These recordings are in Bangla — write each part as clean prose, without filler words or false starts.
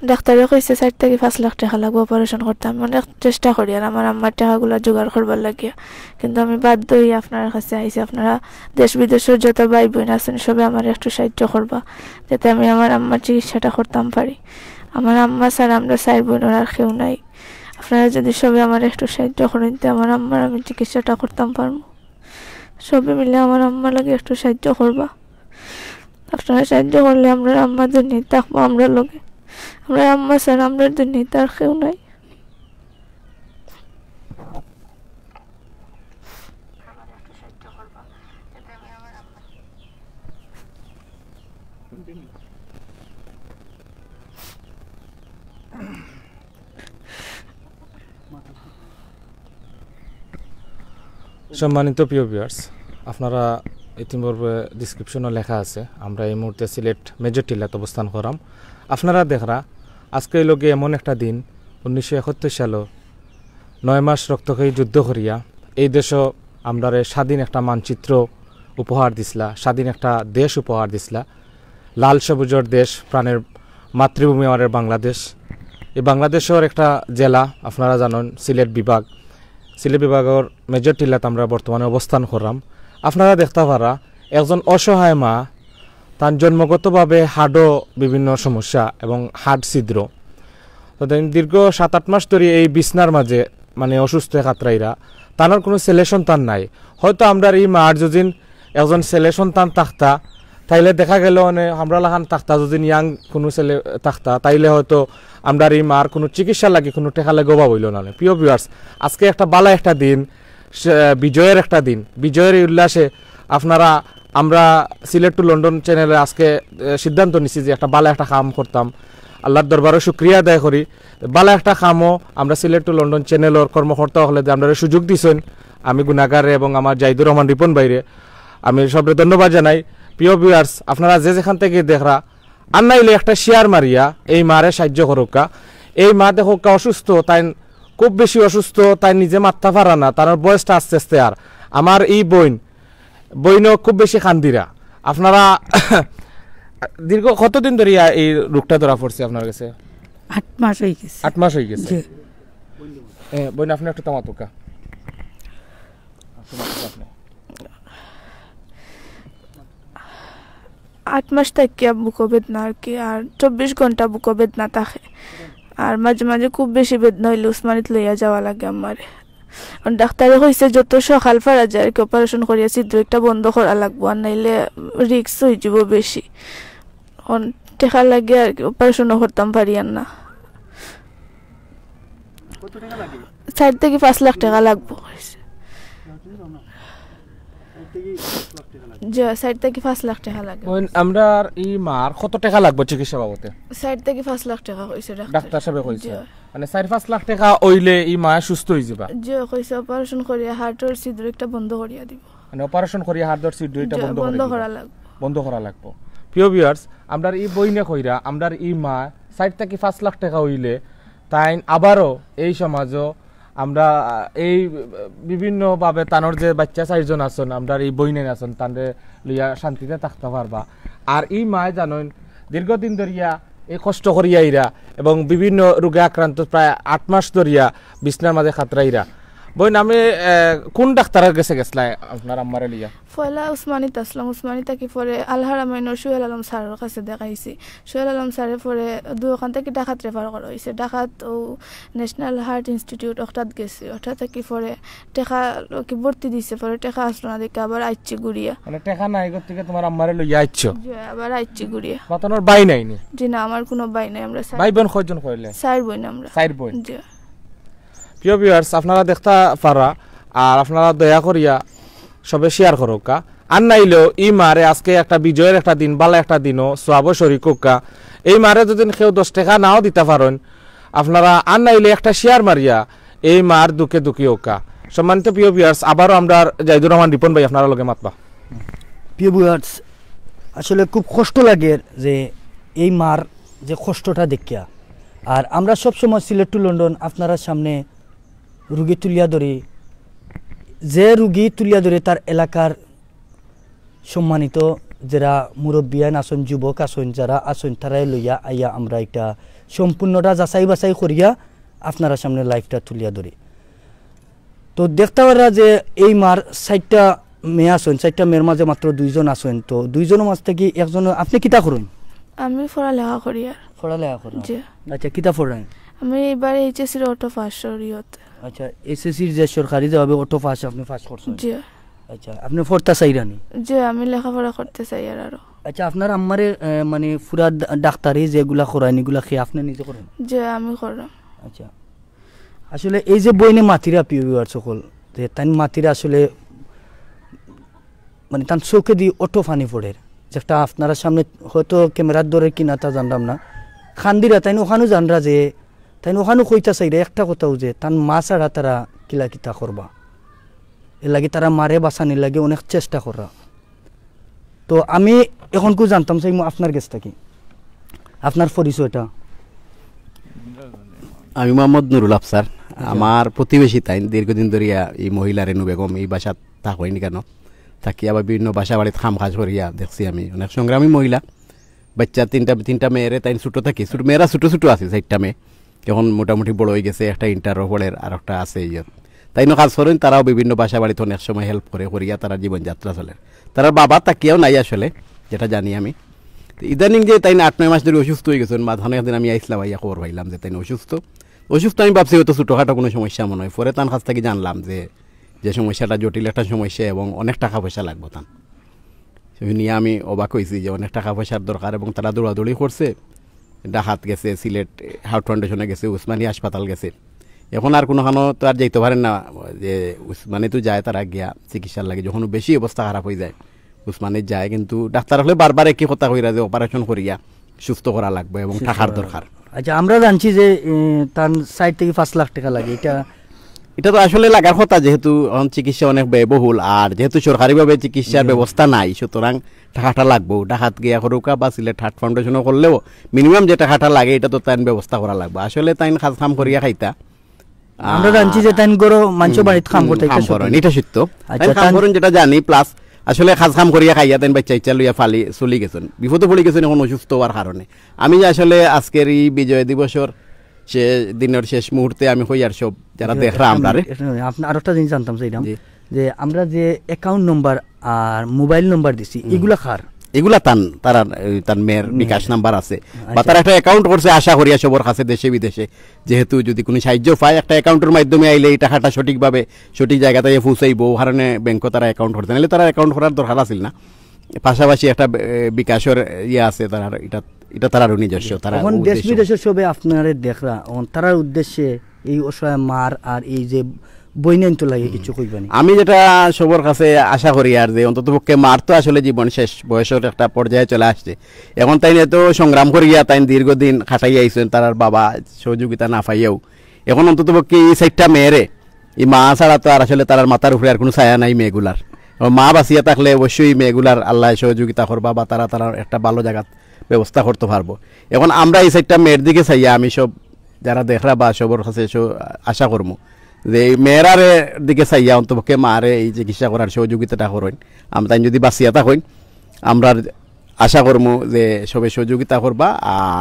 ডাক্তারে কইছে 4 থেকে 5 লাখ টাকা লাগবে অপারেশন করতে। আমি অনেক চেষ্টা করি আর আমার আম্মার টাকাগুলো জোগাড় করবার লাগিয়া, কিন্তু আমি বাধ্য হই আপনার কাছে আইসি। আপনারা দেশ বিদেশের যত ভাই বোন আছেন সবে আমার একটু সাহায্য করবা, যাতে আমি আমার আম্মার চিকিৎসাটা করতাম পারি। আমার আম্মা ছাড়া আমরা 4 বোন আর কেউ নাই। আপনারা যদি সবে আমার একটু সাহায্য করেন তো আমার আম্মার আমি চিকিৎসাটা করতাম পারবো। সবে মিলে আমার আম্মার লাগে একটু সাহায্য করবা। আপনারা সাহায্য করলে আমরা আম্মা দুনিয়া থাকবো আমরা লগে। আমরা আম্মা ছাড়া আমরা দুনিয়া তার কেউ নাই। সম্মানিত প্রিয় ভিউয়ার্স, আপনারা ইতিমধ্যে ডিসক্রিপশনে লেখা আছে আমরা এই মুহূর্তে সিলেট মেজর টিলাত অবস্থান করাম। আপনারা দেখরা আজকে লগে এমন একটা দিন 1971 সালে 9 মাস রক্তক্ষয়ী যুদ্ধ করিয়া এই দেশও আমরা স্বাধীন একটা মানচিত্র উপহার দিছিলা, স্বাধীন একটা দেশ উপহার দিছিলা, লাল সবুজের দেশ, প্রাণের মাতৃভূমি আমাদের বাংলাদেশ। এই বাংলাদেশের একটা জেলা আপনারা জানেন সিলেট বিভাগ। সিলেট বিভাগের মেজর টিলাত আমরা বর্তমানে অবস্থান করলাম। আপনারা দেখতে পারা একজন অসহায় মা, তার জন্মগতভাবে হাড়ও বিভিন্ন সমস্যা এবং হাড় ছিদ্র। তো দীর্ঘ 7-8 মাস ধরে এই বিছনার মাঝে মানে অসুস্থ খাতরাইরা, তার কোনো ছেলে সন্তান নাই। হয়তো আমরা এই মার যদি একজন ছেলে সন্তান থাকতা তাইলে দেখা গেল মানে আমরা লাগান থাকতা, যদি ইয়াং কোনো ছেলে থাকতা তাইলে হয়তো আমরা এই মার কোনো চিকিৎসা লাগে কোনো টেকা লাগে অভাব হইল না। প্রিয় ভিউয়ার্স, আজকে একটা বালা একটা দিন, বিজয়ের একটা দিন। বিজয়ের উল্লাসে আপনারা আমরা সিলেট টু লন্ডন চ্যানেলে আজকে সিদ্ধান্ত নিছি যে একটা বালা একটা কাম করতাম। আল্লাহর দরবারে শুক্রিয়া আদায় করি, বালা একটা কামও আমরা সিলেট টু লন্ডন চ্যানেলের কর্মকর্তা হলে যে আপনারা সুযোগ দিছেন। আমি গুণাগারে এবং আমার জাহিদুর রহমান রিপন বাইরে আমি সবরে ধন্যবাদ জানাই। প্রিয় ভিউয়ার্স, আপনারা যে যেখান থেকে দেখরা আর নাইলে একটা শেয়ার মারিয়া এই মারে সাহায্য করুকা। এই মা দেখোকা অসুস্থ, তাই খুব বেশি অসুস্থ, তাই নিজে মাথা পারা না, তার বয়সটা আস্তে আস্তে। আর আমার এই বইনও খুব বেশি খান্দিরা। আপনারা দীর্ঘ কতদিন ধরে এই রোগটা ধরা পড়ছে আপনার কাছে? 8 মাস হয়ে গেছে। 8 মাস হয়ে গেছে। বইন আপনি একটু তামাতুকা 8 মাস থেকে বুকো বেদনা আর কি, আর 24 ঘন্টা বুকো বেদনা থাকে। আর মাঝে মাঝে খুব বেশি বেদনা হইলে উসমানিত লইয়া যাওয়া লাগে আমার। ডাক্তারে কইছে যত সকাল পারা যায় আর কি অপারেশন করিয়া ছিদ্র একটা বন্ধ করা লাগবো, আর নাইলে রিক্স হয়ে যাব বেশি। টেকা লাগে আর কি অপারেশনও করতাম পারি আর না। 4 থেকে 5 লাখ টাকা লাগবো। 4 থেকে 5 লাখ টাকা লাগে। আমরা এই মার কত টাকা লাগবে চিকিৎসা বাবদে? 4 থেকে 5 লাখ টাকা কইছে ডাক্তার সাহেব কইছে। মানে 4-5 লাখ টাকা হইলে এই মা সুস্থ হয়ে যাবে। যে কইছে অপারেশন করিয়া হার্টের ছিদ্র একটা বন্ধ করিয়া দিব। মানে অপারেশন করিয়া হার্টের ছিদ্র একটা বন্ধ করা লাগবে। প্রিয় ভিউয়ার্স, আমরা এই বইনে কইরা আমরা এই মা 4 থেকে 5 লাখ টাকা হইলে তাই আবারও এই সমাজও আমরা এই বিভিন্নভাবে তানোর যে বাচ্চা 4 জন আছেন আমরা এই বইনে আছেন তাদের লইয়া শান্তিতে থাকতে পারবা। আর এই মা জানেন দীর্ঘদিন ধরিয়া এই কষ্ট করিয়া ইরা এবং বিভিন্ন রোগে আক্রান্ত প্রায় 8 মাস ধরিয়া বিছনার মাঝে খাতরাইরা। বইন আমি কোন ডাক্তারের কাছে গেছিলা আপনার আম্মারে লিয়া? পয়লা উসমানিত আসলাম। উসমানিত থাকি পরে আলহারামাইনের সোহেল আলম স্যারের কাছে দেখাইছি। সোহেল আলম স্যারে পরে ওখান থেকে ডাকাত রেফার করা হয়েছে। ডাকাত ও ন্যাশনাল হার্ট ইনস্টিটিউট ওটাত গেছে। ওটা থেকে পরে টেকা কি ভর্তি দিছে, পরে টেকা আসলো না দেখে আবার আইছি গুড়িয়া। মানে টেকা নাই গো থেকে তোমার আম্মারে লইয়া আইছো? জি, আবার আইছি গুড়িয়া। কতনোর ভাই নাই নি? জি না, আমার কোনো ভাই নাই। আমরা ভাই বোন কয়জন কইলে? 4 বোন আমরা। 4 বোন। জি। প্রিয় ভিউয়ার্স, আপনারা দেখতে পারা আর আপনারা দয়া করিয়া সবে শেয়ার করোকা। আর নাইলেও এই মারে আজকে একটা বিজয়ের একটা দিন, বালা একটা দিনও সোয়াব শরিক হোকা। এই মারে যদি কেউ 10 টাকা নাও দিতে পারেন আপনারা, আর নাইলে একটা শেয়ার মারিয়া এই মার দুঃখে দুঃখী হোকা। সম্মানিত প্রিয় ভিউয়ার্স, আবারও আমরা জাহিদুর রহমান রিপন ভাই আপনারা লগে মাতবা। প্রিয় ভিউয়ার্স, আসলে খুব কষ্ট লাগে যে এই মার যে কষ্টটা দেখিয়া। আর আমরা সবসময় সিলেট টু লন্ডন আপনার সামনে রুগী তুলিয়া ধরি, যে রুগী তুলিয়া ধরে তার এলাকার সম্মানিত যারা মুরব্বিয়ান আসন যুবক আসন যারা আসন তারাই লইয়া আইয়া আমরা এটা সম্পূর্ণটা যাচাই বাছাই করিয়া আপনারা সামনে লাইভটা তুলিয়া ধরি। তো দেখতে পারা যে এই মার 4টা মেয়ে আসেন, 4টা মেয়ের মাঝে মাত্র 2জন আসেন। তো 2জনের মাঝ থেকে একজন আপনি কিতা করুন? আমি পড়ালেখা করি আর পড়ালেখা করেন? জি। আচ্ছা, কিতা পড়েন? আমি এবারে এইচএসসির অটো পাস করিয়তে। আচ্ছা, এসএসসির যে সরকারি যাবে অটো পাস আপনি পাস করছেন? জি। আচ্ছা, আপনি পড়তা চাইরানি? জি, আমি লেখাপড়া করতে চাই আরো। আচ্ছা, আপনার আম্মারে মানে পুরা ডাক্তারি যেগুলা করায়নি এগুলা খেয়ে আপনি নিজে করেন? জি, আমি করলাম। আচ্ছা, আসলে এই যে বইনে মাতিরা পিওর সকল যে তাই মাতিরা আসলে মানে তার চোখে দিয়ে অটো ফানি পড়ে, যেটা আপনারা সামনে হয়তো ক্যামেরার দরে কিনা তা জানলাম না, খান্দিরা তাই ওখানেও জানরা যে তাই ওখানেও কইতা চাইরে একটা কথাও যে তার মা ছাড়া তারা কিলা কিতা করবা, এর লাগে তারা মারে বাঁচানির লাগে অনেক চেষ্টা করা। তো আমি এখন কেউ জানতাম চাই আপনার কাছ থেকে আপনার পরিচয়টা। আমি মোহাম্মদ নুরুল আফসার, আমার প্রতিবেশী তাই দীর্ঘদিন ধরিয়া এই মহিলা রেনু বেগম এই বাসা থাকইনি কেন থাকি আবার বিভিন্ন বাসা বাড়িতে খাম খাজ করিয়া দেখছি আমি অনেক সংগ্রামী মহিলা। বাচ্চা তিনটা মেয়েরে তাই ছোটো থাকি, মেয়েরা ছোটো ছোটো আছে 4টা মেয়ে, এখন মোটামুটি বড় হয়ে গেছে, একটা ইন্টারও পড়ের আর একটা আছে ইয়ে তাই কাজ করেন। তারাও বিভিন্ন বাসা বাড়িতে অনেক সময় হেল্প করিয়া তারা জীবনযাত্রা চলে। তার বাবা তাকিয়াও নাই আসলে, যেটা জানি আমি। ইদানিং যে তাই 8-9 মাস ধরে অসুস্থ হয়ে গেছেন, মাঝখানে একদিন আমি আইসলাম, আইয়া খবর পাইলাম যে তাই অসুস্থ আমি ভাবছি হয়তো ছোটোখাটো কোনো সমস্যা মনে হয়। পরে তার কাছ থেকে জানলাম যে সমস্যাটা জটিল একটা সমস্যা এবং অনেক টাকা পয়সা লাগবো তান। নিয়ে আমি অবাক হয়েছি যে অনেক টাকা পয়সার দরকার, এবং তারা দৌড়াদৌড়ি করছে, ডাকাত গেছে, সিলেট হার্ট ফাউন্ডেশনে গেছে, উসমানী হাসপাতাল গেছে। এখন আর কোনোখানো তো আর যাইতে পারেন না, যে উসমানে তো যায় তারা গিয়া চিকিৎসার লাগে, যখন বেশি অবস্থা খারাপ হয়ে যায় উসমানে যায়, কিন্তু ডাক্তার হলে বারবার একই কথা কইরা যে অপারেশন করিয়া সুস্থ করা লাগবে এবং টাকার দরকার। আচ্ছা, আমরা জানছি যে তার 4 থেকে 5 লাখ টাকা লাগে, এটা তো আসলে লাগার কথা, যেহেতু চিকিৎসা অনেক ব্যয়বহুল, আর যেহেতু সরকারিভাবে চিকিৎসার ব্যবস্থা নাই, সুতরাং টাকাটা লাগবো। ডাকাত গিয়া করুকা বা সিলেট হার্ট ফাউন্ডেশনও করলেও মিনিমাম যে টাকাটা লাগে এটা তো তাই ব্যবস্থা করা লাগবে। আসলে তাই কাজ কাম করিয়া খাইতা, আমরা জানছি যে তাই গরো মানুষ বাড়িতে কাম করতে এটা সত্য, কাম করেন যেটা জানি। প্লাস আসলে কাজ কাম করিয়া খাইয়া তাই বাচ্চা ইচ্ছা লইয়া ফালি চলি গেছেন, বিপদে পড়ে গেছেন এখন অসুস্থ হওয়ার কারণে। আমি যে আসলে আজকের এই বিজয় দিবসের সে দিনের শেষ মুহূর্তে আমি কই আর সব যারা দেখরা আমরা আর একটা জিনিস জানতাম চাইলাম যে আমরা যে অ্যাকাউন্ট নম্বর আর মোবাইল নম্বর দিছি এগুলা কার? এগুলা তার মেয়ের বিকাশ নাম্বার আছে, বা তারা একটা অ্যাকাউন্ট করছে, আশা করিয়া সবার কাছে দেশে বিদেশে যেহেতু যদি কোনো সাহায্য পায় একটা অ্যাকাউন্টের মাধ্যমে আইলে এই টাকাটা সঠিকভাবে সঠিক জায়গাতে পৌঁছাইব, কারণে ব্যাংকও তারা অ্যাকাউন্ট করতে, নাহলে তারা অ্যাকাউন্ট করার দরকার আছিল না। পাশাপাশি একটা বিকাশের আছে তারা, এটা তারারও নিজস্ব। তারা দেশ বিদেশের সবে আপনারা দেখরা তারার উদ্দেশ্যে এই অসহায় মার আর এই যে বইনেন তো লাগে কিছু কইবেন? আমি যেটা সবার কাছে আশা করি আর যে অন্তত পক্ষে মার তো আসলে জীবন শেষ বয়সের একটা পর্যায়ে চলে আসছে, এখন তাই তো সংগ্রাম করিয়া তাই দীর্ঘদিন খাটাই আইছেন, তার বাবা সহযোগিতা না পাইয়াও এখন অন্তত পক্ষে এই 4টা মেয়েরে এই মা ছাড়া তো আর আসলে তার মাথার উপরে আর কোনো ছায়া নাই মেয়েগুলার। মা বাঁচিয়া থাকলে অবশ্যই মেয়েগুলার আল্লাহ সহযোগিতা করবা বা তারা একটা ভালো জায়গা ব্যবস্থা করতে পারবো। এখন আমরা এই 4টা মেয়ের দিকে চাইয়া আমি সব যারা দেখরা বা সবার কাছে আশা করবো যে এই মেয়েরার দিকে চাইয়া অন্তপক্ষে মারে এই চিকিৎসা করার সহযোগিতাটা করেন। আমরা তাই যদি বাঁচিয়া থাকেন আমরা আশা করবো যে সবাই সহযোগিতা করবা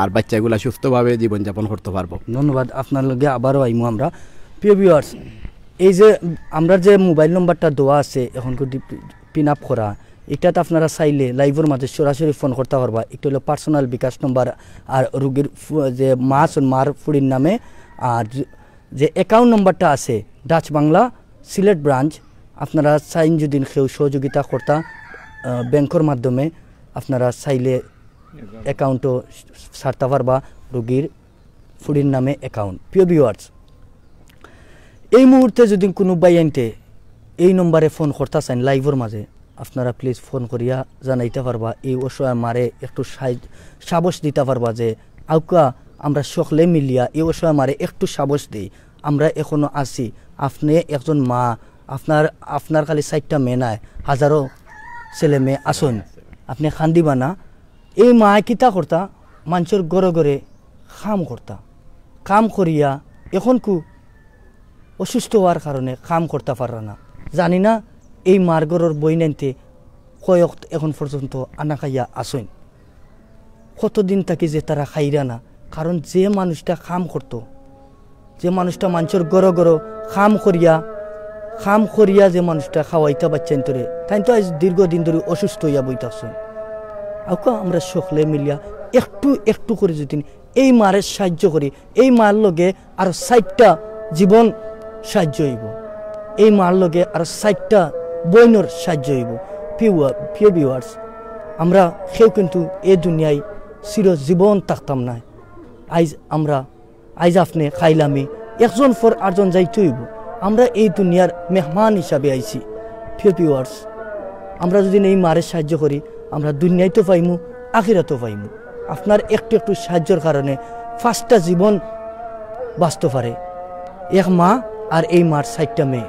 আর বাচ্চাগুলা সুস্থভাবে জীবনযাপন করতে পারবো। ধন্যবাদ। আপনার লগে আবারও আইমু আমরা। প্রিয় ভিউয়ার্স, এই যে আমরা যে মোবাইল নম্বরটা দেওয়া আছে এখন পিন আপ করা, এটাতে আপনারা চাইলে লাইভের মাঝে সরাসরি ফোন করতে পারবা। একটা হলো পার্সোনাল বিকাশ নম্বর আর রোগীর যে মার ফুড়ির নামে, আর যে অ্যাকাউন্ট নম্বরটা আছে ডাচ বাংলা সিলেট ব্রাঞ্চ, আপনারা চাইন যদি কেউ সহযোগিতা করতা ব্যাংকের মাধ্যমে আপনারা চাইলে অ্যাকাউন্টও ছাড়তে পারবা, রোগীর ফুড়ির নামে অ্যাকাউন্ট। প্রিয় ভিউয়ার্স, এই মুহূর্তে যদি কোনো বাইনতে এই নম্বরে ফোন করতে চান লাইভের মাঝে, আপনারা প্লিজ ফোন করিয়া জানাইতে পারবা, এই অসহায় মারে একটু সাহস দিতে পারবা যে আউকা আমরা সকলে মিলিয়া এই অসহায় মারে একটু সাহস দিই, আমরা এখনো আছি। আপনি একজন মা, আপনার খালি 4টা মেয়ে নাই, হাজারো ছেলে মেয়ে আসুন, আপনি খান্দিবা না। এই মা কিতা করতা মানুষের ঘরে ঘরে কাম করিয়া এখন অসুস্থ হওয়ার কারণে কাম করতে পারা না। জানি না এই মার ঘরের বই নাইতে কয়ক এখন পর্যন্ত আনা খাইয়া আসেন কতদিন থাকি যে তারা খাইরা না কারণ যে মানুষটা কাম করতো যে মানুষটা মানুষের গড় গড় খাম করিয়া যে মানুষটা খাওয়াইতা বাচ্চান তোরে তাই তো আজ দীর্ঘদিন ধরে অসুস্থ হইয়া বইতাছেন আউকা আমরা সকলে মিলিয়া একটু একটু করে যদি এই মারের সাহায্য করি এই মার লগে আর 60টা জীবন সাহায্য হইব এই মার লগে আর 60টা বইনর সাহায্য হইব প্রিয় ভিউয়ার্স আমরা কেউ কিন্তু এই দুনিয়ায় চিরজীবন থাকতাম না আইজ আপনি খাইলামি একজন পর আরেকজন যাইতে হইব আমরা এই দুনিয়ার মেহমান হিসাবে আইছি প্রিয় ভিউয়ার্স আমরা যদি এই মারের সাহায্য করি আমরা দুনিয়ায় তো পাইমু আখিরাতেও পাইমু আপনার একটু একটু সাহায্যের কারণে 5টা জীবন বাঁচতে পারে এক মা আর এই মার 60টা মেয়ে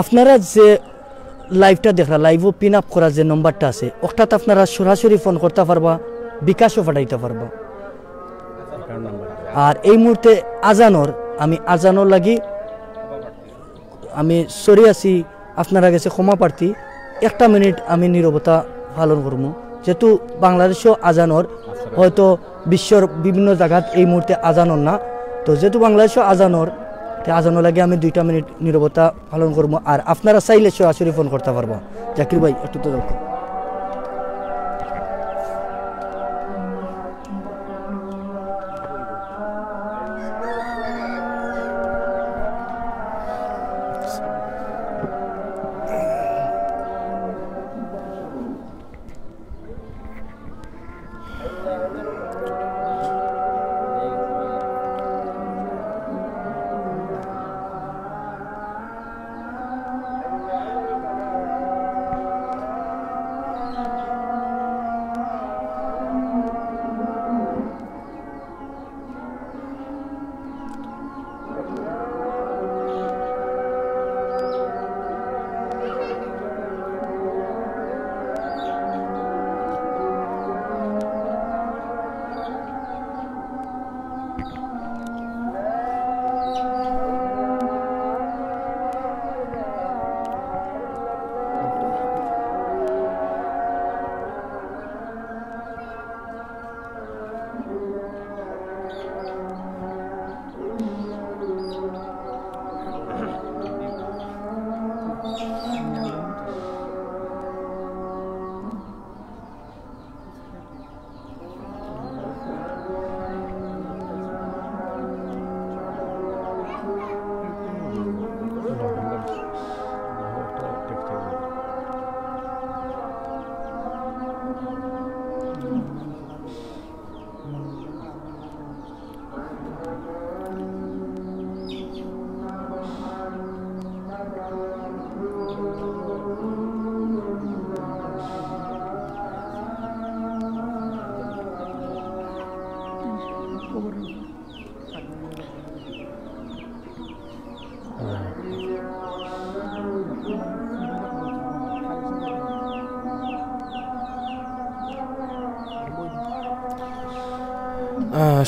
আপনারা যে লাইভটা দেখা লাইভও পিন আপ করা যে নম্বরটা আছে ওটাতে আপনারা সরাসরি ফোন করতে পারবা বিকাশও পাঠাইতে পারবা আর এই মুহূর্তে আজানোর লাগি আমি সরি আছি আপনারা কাছে ক্ষমা প্রার্থী 1 মিনিট আমি নীরবতা পালন করবো যেহেতু বাংলাদেশও আজানোর হয়তো বিশ্বর বিভিন্ন জায়গাত এই মুহূর্তে আজানোর না তো যেহেতু বাংলাদেশও আজানোর লাগে আমি 2 মিনিট নীরবতা পালন করবো আর আপনারা চাইলে সরাসরি ফোন করতে পারবো জাকির ভাই একটু তো দেখো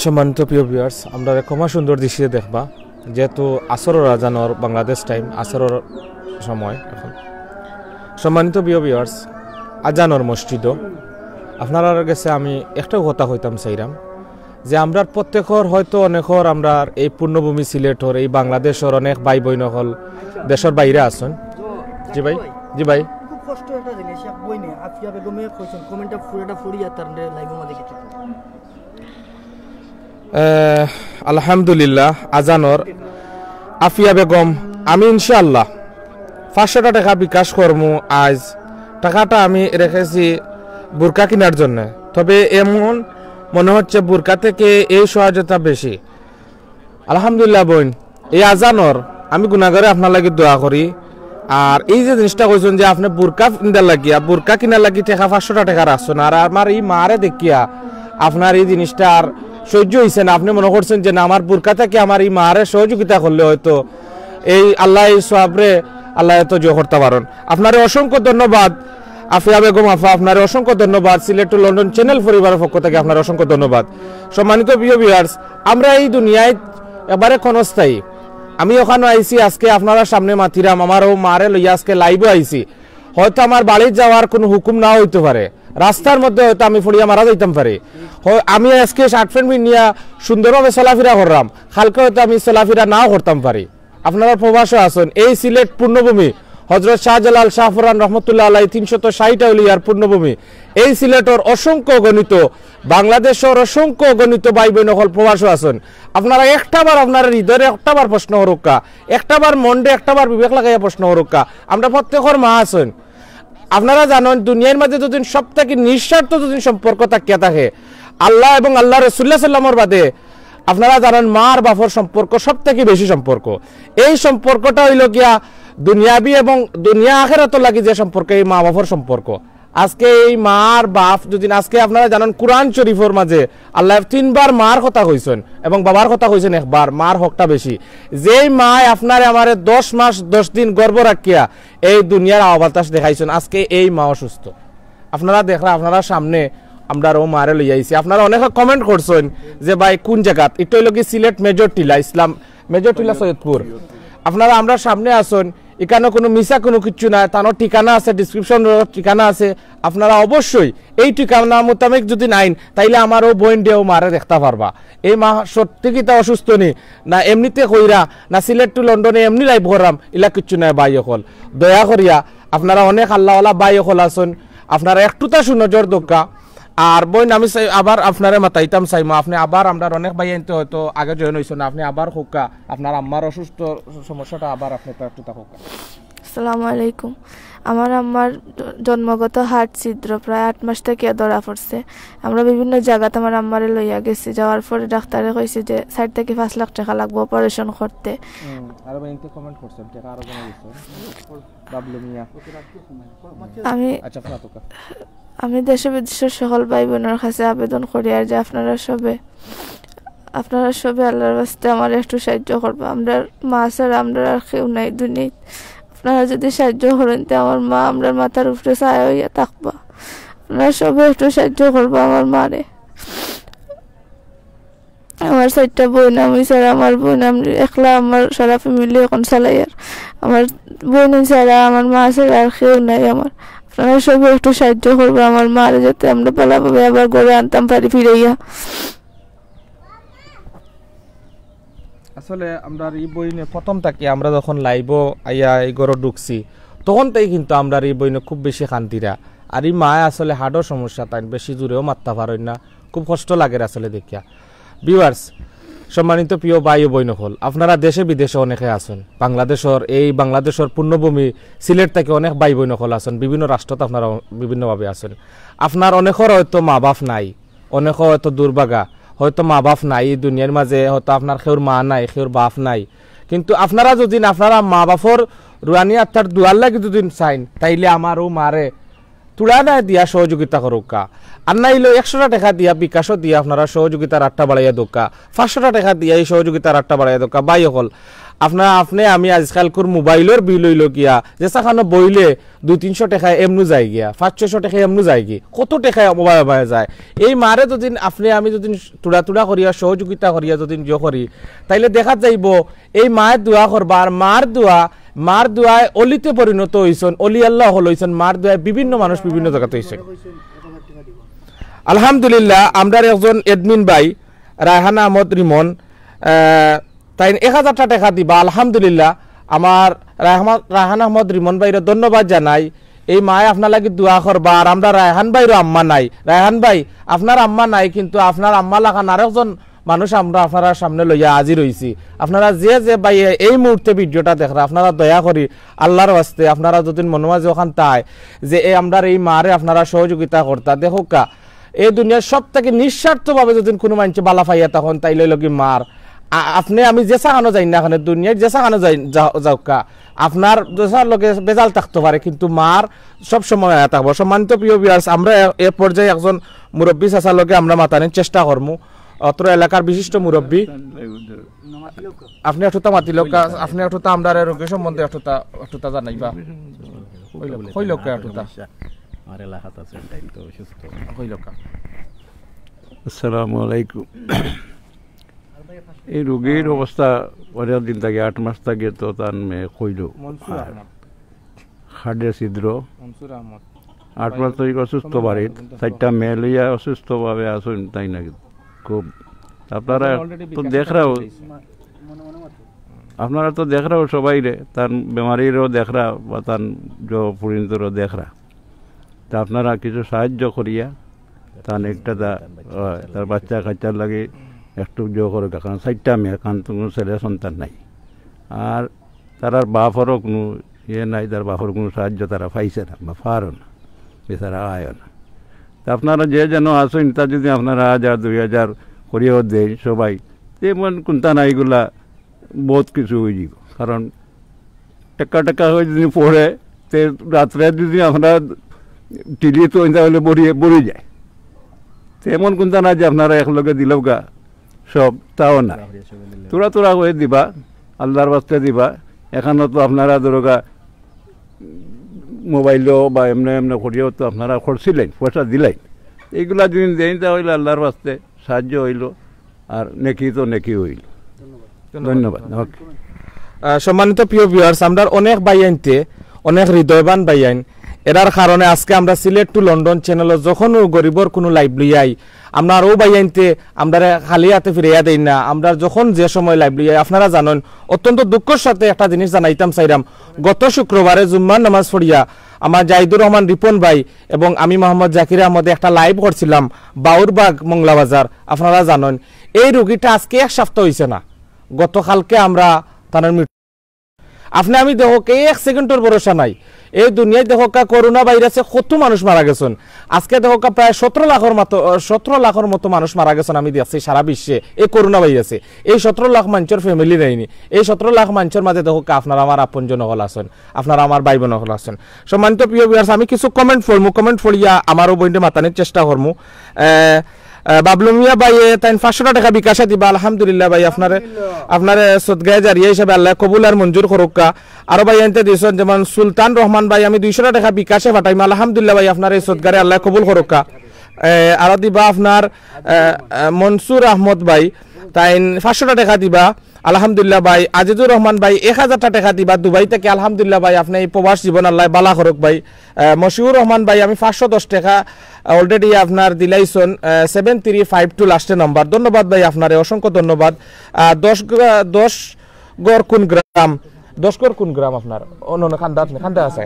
সম্মানিত প্রিয় ভিউয়ার্স আমরা ক্ষমা সুন্দর দৃশ্যে দেখবা যেহেতু আসরের আজানোর বাংলাদেশ টাইম আসরের সময় এখন সম্মানিত প্রিয় ভিউয়ার্স আজানোর মসজিদও আপনারা কাছে আমি একটা কথা হইতাম চাইরাম যে আমরা প্রত্যেকর হয়তো অনেকর আমরা এই পূর্ণভূমি সিলেটর এই বাংলাদেশের অনেক ভাই বোন হল দেশের বাইরে আছেন জি ভাই খুব কষ্ট একটা জিনিস এক বই নে আফিয়া বেগমে কইছেন কমেন্টটা পুরোটা পড়িয়া তার লাইভ মধ্যে কিছু আলহামদুলিল্লাহ আজানোর আফিয়া বেগম আমি ইনশাআল্লাহ 500 টাকা বিকাশ করমু আজ টাকাটা আমি রেখেছি বুরকা কেনার জন্য তবে এমন মনে হচ্ছে বুরকা থেকে এই সহায়তা বেশি আলহামদুলিল্লাহ বোন এই আজানোর আমি গুনাহগারে আপনার লাগি দোয়া করি আর এই যে জিনিসটা কইছেন যে আপনি বুরকা কিনার লাগি টাকা 500 টাকা রাখছেন আর আমার এই মারে দেখিয়া আপনার এই জিনিসটা আর সহ্য হয়েছে না আপনি মনে করছেন যে না আমার বুরকা থেকে আমার এই মারে সহযোগিতা করলে হয়তো এই আল্লাহ এই সওয়াবরে আল্লাহ এত জয় করতে পারেন আপনার অসংখ্য ধন্যবাদ আফিয়া বেগম আফা আপনার অসংখ্য ধন্যবাদ সিলেট টু লন্ডন চ্যানেল পরিবারের পক্ষ থেকে আপনার অসংখ্য ধন্যবাদ সম্মানিত প্রিয় ভিউয়ার্স আমরা এই দুনিয়ায় এবারে ক্ষণস্থায়ী আমি ওখানে আইছি আজকে আপনারা সামনে মাতিরাম আমারও মারে লইয়া আজকে লাইভে আইছি হয়তো আমার বাড়ি যাওয়ার কোনো হুকুম না হইতে পারে, রাস্তার মধ্যে হয়তো আমি ফড়িয়া মারা যাইতাম পারি, আমি আজকে শার্ট প্যান্ট নিয়ে সুন্দরভাবে চলাফেরা করলাম, কালকে হয়তো আমি চলাফেরা নাও করতাম পারি। আপনারা প্রবাসে আছেন, এই সিলেট পূর্ণভূমি হযরত শাহজালাল শাহফরান রহমতুল্লাহ আলাই 360 আউলিয়ার পূর্ণভূমি। এই সিলেটের অসংখ্য গণিত, বাংলাদেশের অসংখ্য গণিত ভাই বোন হল প্রবাসে আছেন। আপনারা একটাবার আপনার হৃদয়ে একটাবার প্রশ্ন হরক্কা, একটাবার মন্ডে একটাবার বিবেক লাগাইয়া প্রশ্ন হরক্কা, আমরা প্রত্যেকের মা আছেন। আপনারা জানেন দুনিয়ার মাঝে যদি সব থেকে নিঃস্বার্থ যদি সম্পর্ক থাকিয়া থাকে আল্লাহ এবং আল্লাহ রাসূলুল্লাহ সাল্লাল্লাহু আলাইহি বাদে, আপনারা জানেন মার বাপর সম্পর্ক সব থেকে বেশি সম্পর্ক। এই সম্পর্কটা হইল গিয়া দুনিয়াবি এবং দুনিয়া আখিরাত লাগি যে সম্পর্ক, এই মা বাপর সম্পর্ক। আজকে এই মার বাপ যদি আজকে আপনারা জানেন কুরআন শরীফের মাঝে আল্লাহ 3বার মার কথা কইছেন এবং বাবার কথা কইছেন একবার, মার হকটা বেশি। যেই মা আপনারে আমারে 10 মাস 10 দিন গর্ভ রাখিয়া এই দুনিয়ার আবাতাস দেখাইছেন, আজকে এই মা অসুস্থ। আপনারা দেখরা আপনারা সামনে আমরা ও মারে লই আইছি। আপনারা অনেকে কমেন্ট করছেন যে ভাই কোন জায়গাত, এটা হইল কি সিলেট মেজর টিলা, ইসলাম মেজর টিলা সৈয়দপুর। আপনারা আমরা সামনে আসুন, এখানে কোনো মিছা কোনো কিছু নাই, তার ঠিকানা আছে, ডিসক্রিপশন ঠিকানা আছে। আপনারা অবশ্যই এই ঠিকানা মোতাবেক যদি নাইন তাইলে আমারও বোন দেও মারে দেখতে পারবা। এই মা সত্যি কি তা অসুস্থ নি না এমনিতে কইরা না সিলেট টু লন্ডনে এমনি লাইভ করাম, ইলা কিছু নাই ভাই হল। দয়া করিয়া আপনারা অনেক আল্লাহওয়ালা ভাই হল আসুন, আপনারা একটুটা সুনজর দোকা। আর বোন আমি আবার আপনারা মাতাইতাম চাইমা, আপনি আবার আমরা অনেক ভাই আনতে হয়তো আগে জয়েন হয়েছেন, আপনি আবার হোকা আপনার আম্মার অসুস্থ সমস্যাটা আবার আপনি একটুটা হোকা। আসসালামু আলাইকুম। আমার আম্মার জন্মগত হার্ট ছিদ্র প্রায় 8 মাস থেকে ধরা পড়ছে। আমরা বিভিন্ন জায়গাতে আমার আম্মারে লইয়া গেছি, যাওয়ার পরে ডাক্তারে কইছে যে 4 থেকে 5 লাখ টাকা লাগবে অপারেশন করতে। আরো বাইনতে কমেন্ট করছেন টাকা আরো জানা গেছে বাবলু মিয়া। আমি দেশে বিদেশের সকল ভাই বোনের কাছে আবেদন করি আর যে আপনারা সবে আল্লাহর রাস্তে আমার একটু সাহায্য করবে। আমরা মা ছাড়া আমরা আর কেউ নাই দুনিয়ায়। আপনারা যদি সাহায্য করেন তো আমার মা আমরা মাথার উপরে ছায়া হইয়া থাকবা। আপনারা সবে একটু সাহায্য করবো আমার মারে। আমার 4টা বোন, আমি ছাড়া আমার বোন, আমি একলা আমার সারা ফ্যামিলি এখন চালাই। আর আমার বোন ছাড়া আমার মা ছাড়া আর কেউ নাই আমার। আপনারা সবাই একটু সাহায্য করবো আমার মারে, যাতে আমরা ভালোভাবে আবার ঘরে আনতাম পারি ফিরাইয়া। আসলে আমরা এই বইনে প্রথম থেকে আমরা যখন লাইভ আইয়া এই ঘরে ঢুকছি তখন তাই কিন্তু আমরা এই বইনে খুব বেশি শান্তিরা। আর এই মা আসলে হার্টের সমস্যা, তাই বেশি জোরেও মারতে পারেন না, খুব কষ্ট লাগে আসলে দেখিয়া। ভিউয়ার্স, সম্মানিত প্রিয় ভাই ও বোন হল, আপনারা দেশে বিদেশে অনেকে আছেন, বাংলাদেশের পূর্ণভূমি সিলেট থেকে অনেক ভাই বোন হল আছেন, বিভিন্ন রাষ্ট্রতে আপনারা বিভিন্নভাবে আছেন। আপনার অনেকের হয়তো মা বাপ নাই, অনেকের হয়তো দুর্ভাগা, হয়তো মা বাপ নাই এই দুনিয়ার মাঝে, হয়তো আপনার কেউর মা নাই, কেউর বাপ নাই। কিন্তু আপনারা যদি আপনারা মা বাপর রুয়ানি আত্মার দুয়ার লাগে যদি চাইন তাইলে আমারও মারে তুলা না দিয়া সহযোগিতা করুকা। আর নাইলে 100টা টাকা দিয়া বিকাশও দিয়া আপনারা সহযোগিতার আটটা বাড়াইয়া দোকা, 500টা টাকা দিয়া এই সহযোগিতার আটটা বাড়াইয়া দোকা। বাই হল আপনি আমি আজকালকার মোবাইলের বিল হইল গিয়া যে সাখানো বইলে 200-300 টাকা এমনু যায় গিয়া, 500-600 টাকা এমনু যায় গি, কত টাকা মোবাইল যায়। এই মারে যদি আমি যদি তুড়া করিয়া সহযোগিতা করিয়া যদি করি তাইলে দেখা যাইব এই মায়ের দোয়া করবা। আর মার দোয়ায় অলিতে পরিণত হইছেন, অলি আল্লাহ হল হইছেন, মার দোয়ায় বিভিন্ন মানুষ বিভিন্ন জায়গাতে হইছেন। আলহামদুলিল্লাহ আমরা একজন এডমিন ভাই রায়হান আহমদ রিমন, তাই 1000টা টাকা দিবা। আলহামদুলিল্লাহ আমার রায়হান আহমদ রিমন ভাইরে ধন্যবাদ জানাই। এই মায় আপনার লাগি দোয়া করবা। আর আমরা রায়হান ভাইরও আম্মা নাই, রায়হান ভাই আপনার আম্মা নাই, কিন্তু আপনার আম্মা লাগান আরেকজন মানুষ আমরা আপনারা সামনে লইয়া আজি রইছি। আপনারা যে ভাই এই মুহূর্তে ভিডিওটা দেখরা আপনারা দয়া করি আল্লাহর ওয়াস্তে আপনারা যদি মনোমাজে ওখান তাই যে আমরা এই মারে আপনারা সহযোগিতা করতা। দেখো কা এই দুনিয়ার সব থেকে নিঃস্বার্থভাবে যদি কোনো মানুষ বালা পাইয়া তখন তাইলে লগি মার আপনি আমি যে সাখানো যাই না এখানে দুনিয়ার যে সাখানো যাওকা আপনার দেশার লোকে বেজাল থাকতে পারে, কিন্তু মার সব সময় থাকবো। সম্মানিত প্রিয় ভিউয়ার্স, আমরা এ পর্যায়ে একজন মুরব্বী চাচার লোকে আমরা মাতানোর চেষ্টা করবো, অত্র এলাকার বিশিষ্ট মুরব্বী। আপনি একটুটা মাতিল, আপনি একটুটা আমরা রোগী সম্বন্ধে একটুটা জানাইবা হইলকা একটুটা আমার এলাকাত আছে তাই তো সুস্থ হইলকা। আসসালামু আলাইকুম। এই রোগীর অবস্থা অনেক দিন থাকে, 8 মাস থাকে, তো তার মেয়ে কইল হার্টের ছিদ্র, মনসুর আহমদ 8 মাস থেকে অসুস্থ বাড়ির, 4টা মেয়ে লইয়া অসুস্থভাবে আসুন তাই না খুব। আপনারা তো দেখরাও, আপনারা তো দেখরাও সবাই রে, তার বেমারিরও দেখরা বা তার পরিণতরও দেখরা, তা আপনারা কিছু সাহায্য করিয়া তার একটা তার বাচ্চা কাচ্চার লাগে একটু জো করে, কারণ 4টা মেয়ে, কারণ কোনো ছেলে সন্তান নাই, আর তার বাপরও কোনো ইয়ে নাই, তার বাপর কোনো সাহায্য তারা পাইছে না বা পারও না, বেচারা আয়ও না। তা আপনারা যে যেন আসুন, তা যদি আপনারা 1000 2000 করিয়েও দেয় সবাই, যেমন কোনটা না এগুলা বহুত কিছু হয়ে যাব, কারণ টাকা হয়ে যদি পড়ে তে রাত্রে যদি আমরা টিলি তো তাহলে বড়িয়ে যায়, এমন কোনটা না যে আপনারা একলগে দিলেও গা সব, তাও না, তোরা হয়ে দিবা, আল্লাহর বাস্তে দিবা। এখানে তো আপনারা ধরোগা মোবাইলও বা এমনি করিয়েও তো আপনারা করছিলেন, পয়সা দিলেন, এইগুলা যদি দেন তাহলে আল্লাহর বাস্তে সাহায্য হইল, আর নেকি তো নেকি হইল। ধন্যবাদ। ওকে, সম্মানিত প্রিয় ভিউয়ার্স, আমরা অনেক বাইয়াইনতে অনেক হৃদয়বান বাইয়াইন, এরার কারণে আজকে আমরা সিলেট টু লন্ডন চ্যানেল যখন গরিবর কোনো লাইভ লইয়াই আমরা আরও বাইয়াইনতে আমরা খালি হাতে ফিরিয়া দেই না, আমরা যখন যে সময় লাইভ লইয়াই আপনারা জানেন, অত্যন্ত দুঃখের সাথে একটা জিনিস জানাইতাম চাইরাম, গত শুক্রবারে জুম্মার নামাজ পড়িয়া আমার জাহিদুর রহমান রিপন ভাই এবং আমি মোহাম্মদ জাকির আহমদে একটা লাইভ করছিলাম বাউরবাগ মংলা বাজার। আপনারা জানেন এই রোগীটা আজকে 1 সপ্তাহ হয়েছে না, গতকালকে আমরা তার আপনি আমি দেখো 1 সেকেন্ডের ভরসা নাই, এই দুনিয়ায় দেখো করোনা ভাইরাসে কত মানুষ মারা গেছেন, আজকে দেখো প্রায় 17 লাখের মতো মানুষ মারা গেছেন আমি দেখছি সারা বিশ্বে এই করোনা ভাইরাসে। এই 17 লাখ মানুষের ফ্যামিলি নেয়নি, এই 17 লাখ মানুষের মাঝে দেখো আপনারা আমার আপনজন হল আছেন, আপনারা আমার ভাই বোন হল আছেন। সম্মানিত প্রিয় ভিউয়ার্স, আমি কিছু কমেন্ট পড়িয়া আমারও বইটা মাতানোর চেষ্টা করবো। বাবলু মিয়া ভাই তাই 500 টাকা বিকাশে দিবা, আলহামদুলিল্লাহ ভাই, আপনার সদগায়ে জারিয়া হিসাবে আল্লাহ কবুল আর মঞ্জুর করুকা। আরো ভাই আনতে দিয়েছেন, যেমন সুলতান রহমান ভাই আমি 200 টাকা বিকাশে পাঠাইম, আলহামদুলিল্লাহ ভাই, আপনার এই সদগারে আল্লাহ কবুল করুকা। আরো দিবা আপনার মনসুর আহমদ ভাই তাই 500 টাকা দিবা, আলহামদুলিল্লাহ ভাই। আজিজুর রহমান ভাই 1000 টাকা দিবা দুবাই থেকে, আলহামদুলিল্লাহ ভাই, আপনি এই প্রবাস জীবন আল্লাহ বালা করুক ভাই। মশিউর রহমান ভাই আমি 510 টাকা অলরেডি আপনার দিলাইছেন, 7352 লাস্টের নাম্বার, ধন্যবাদ ভাই, আপনার অসংখ্য ধন্যবাদ। 10 গড় কোন গ্রাম, 10 গড় কোন গ্রাম আপনার অন্য খান্দা আছে,